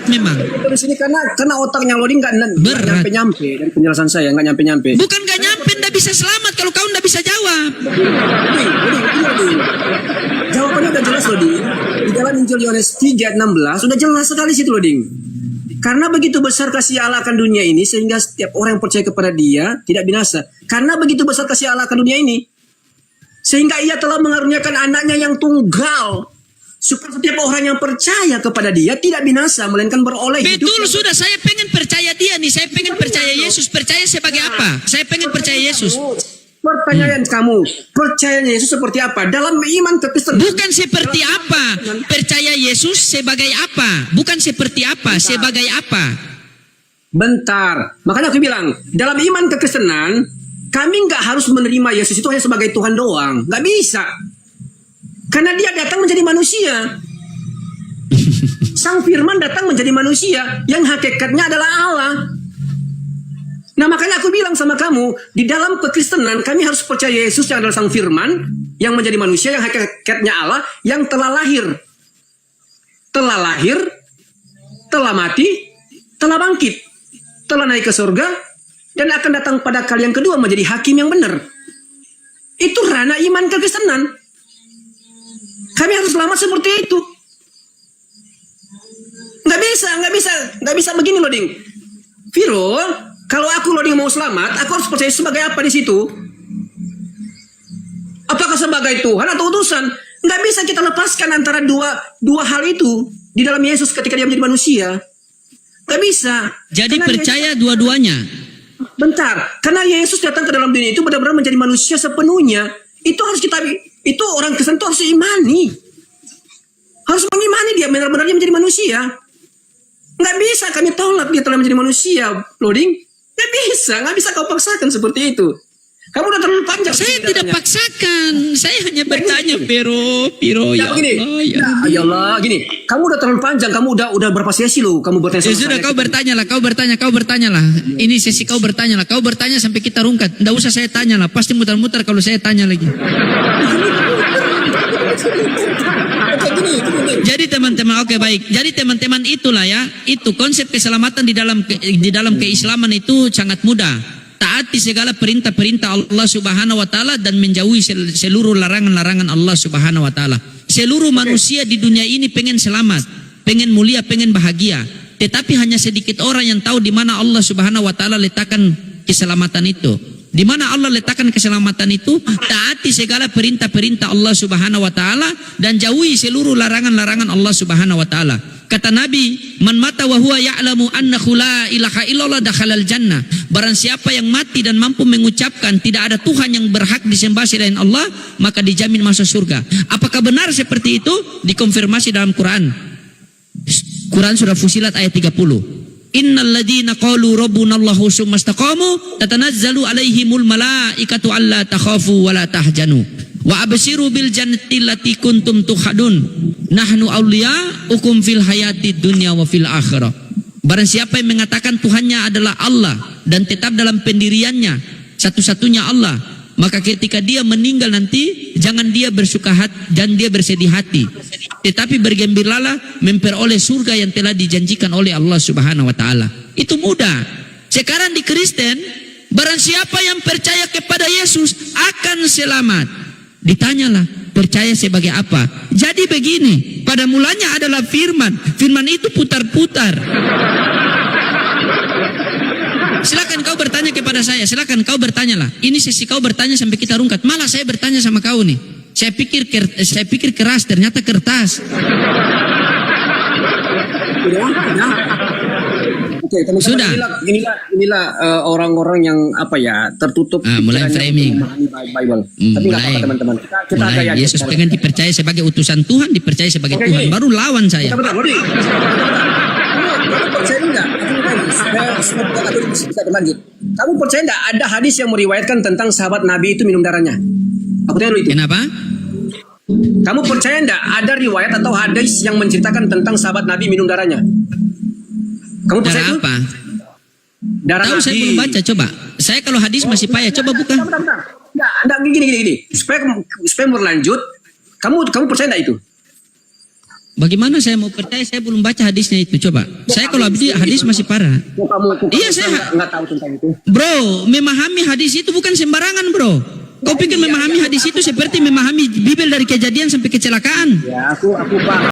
memang. Di sini karena otaknya Loding nggak nyampe dari penjelasan saya, nggak nyampe. Bukan nggak nyampe, nggak bisa selamat kalau kau nggak bisa jawab. Loding. Jawabannya udah jelas Loding. Di dalam Injil Yohanes 3 ayat 16 sudah jelas sekali situ Loding. Karena begitu besar kasih Allah akan dunia ini sehingga setiap orang yang percaya kepada Dia tidak binasa. Karena begitu besar kasih Allah akan dunia ini sehingga Ia telah mengaruniakan anaknya yang tunggal supaya setiap orang yang percaya kepada Dia tidak binasa melainkan beroleh hidup. Betul, sudah saya pengen percaya Dia nih, saya pengen percaya Yesus. Percaya sebagai apa? Saya pengen percaya Yesus. Pertanyaan kamu, percayanya Yesus seperti apa? Dalam iman kekristenan. Bukan seperti apa. Percaya Yesus sebagai apa? Bukan seperti apa, sebagai apa? Bentar. Makanya aku bilang, dalam iman kekristenan, kami nggak harus menerima Yesus itu hanya sebagai Tuhan doang. Nggak bisa. Karena Dia datang menjadi manusia. Sang Firman datang menjadi manusia yang hakikatnya adalah Allah. Nah, makanya aku bilang sama kamu, di dalam kekristenan kami harus percaya Yesus yang adalah Sang Firman yang menjadi manusia yang hakikatnya Allah, yang telah lahir, telah mati, telah bangkit, telah naik ke surga, dan akan datang pada kali yang kedua menjadi hakim yang benar. Itu ranah iman kekristenan. Kami harus selamat seperti itu. Nggak bisa begini loh, Ding. Viro, kalau aku Loding mau selamat, aku harus percaya sebagai apa di situ? Apakah sebagai Tuhan atau utusan? Nggak bisa kita lepaskan antara dua hal itu di dalam Yesus ketika Dia menjadi manusia. Nggak bisa. Jadi karena percaya dua-duanya. Bentar, karena Yesus datang ke dalam dunia itu benar-benar menjadi manusia sepenuhnya. Itu orang Kristen itu harus imani. Harus mengimani Dia benar-benar Dia menjadi manusia. Nggak bisa kami tolak Dia telah menjadi manusia, Loding. Nggak bisa kau paksakan seperti itu. Kamu udah terlalu panjang. Saya tidak paksakan. Saya hanya bertanya, Piro, ya begini. Allah, Ya Allah, gini. Kamu udah terlalu panjang. Kamu udah berapa sesi lu? Kamu bertanya Ya sama sudah, saya. kau bertanya lah. Ini sesi kau bertanya lah. Kau bertanya sampai kita rungkat. Nggak usah saya tanya lah. Pasti muter-muter kalau saya tanya lagi. Jadi teman-teman, oke baik. Jadi teman-teman itulah ya. Itu konsep keselamatan di dalam keislaman itu sangat mudah. Taati segala perintah-perintah Allah Subhanahu wa taala dan menjauhi seluruh larangan-larangan Allah Subhanahu wa taala. Seluruh manusia di dunia ini pengen selamat, pengen mulia, pengen bahagia. Tetapi hanya sedikit orang yang tahu di mana Allah Subhanahu wa taala letakkan keselamatan itu. Di mana Allah letakkan keselamatan itu? Taati segala perintah-perintah Allah Subhanahu wa taala dan jauhi seluruh larangan-larangan Allah Subhanahu wa taala. Kata Nabi, "Man mata wa huwa ya'lamu annahu la ilaha illallah dakhalal jannah." Barang siapa yang mati dan mampu mengucapkan tidak ada Tuhan yang berhak disembah selain Allah, maka dijamin masuk surga. Apakah benar seperti itu? Dikonfirmasi dalam Quran. Quran surah Fusilat ayat 30. Innal ladzina qalu rabbuna Allahu tsumma istaqamu tatanazzalu alaihimul malaikatu alla takhafu wa la tahzanu wa abshiru bil jannati allati kuntum tu'adun nahnu awliya'ukum fil hayati dunya wa fil akhirah. Barang siapa yang mengatakan Tuhannya adalah Allah dan tetap dalam pendiriannya satu-satunya Allah, maka ketika dia meninggal nanti jangan dia bersuka hati dan dia bersedih hati, tetapi bergembiralah memperoleh surga yang telah dijanjikan oleh Allah Subhanahu wa taala. Itu mudah. Sekarang di Kristen, barang siapa yang percaya kepada Yesus akan selamat. Ditanyalah, percaya sebagai apa? Jadi begini, pada mulanya adalah firman. Firman itu putar-putar. Silakan kau bertanya kepada saya, silakan kau bertanyalah. Ini sesi kau bertanya sampai kita rungkat. Malah saya bertanya sama kau nih. Saya pikir keras, ternyata kertas. Oke, teman-teman, Sudah. Inilah orang-orang yang tertutup. Mulai framing. Bible. Tapi nggak apa-apa teman-teman. Kita mulai agak Yesus pengen dipercaya sebagai utusan Tuhan, dipercaya sebagai Oke, Tuhan, gini. baru lawan saya. Bentar, Kamu percaya enggak? Kita berlanjut. Kamu percaya enggak ada hadis yang meriwayatkan tentang sahabat Nabi itu minum darahnya? Aku tanya dulu itu. Kenapa? Kamu percaya enggak ada riwayat atau hadis yang menceritakan tentang sahabat Nabi minum darahnya? Kamu percaya Darah itu? apa? Darah Tahu, saya belum baca, coba. Saya kalau hadis masih payah, coba buka. Enggak, gini. Supaya berlanjut, kamu percaya enggak itu? Bagaimana saya mau percaya? Saya belum baca hadisnya itu, coba. Saya kalau hadis masih parah. Iya, saya enggak tahu tentang itu. Bro, memahami hadis itu bukan sembarangan, bro. Kau pikir memahami hadis itu seperti memahami Bibel dari kejadian sampai kecelakaan? Ya, aku paham.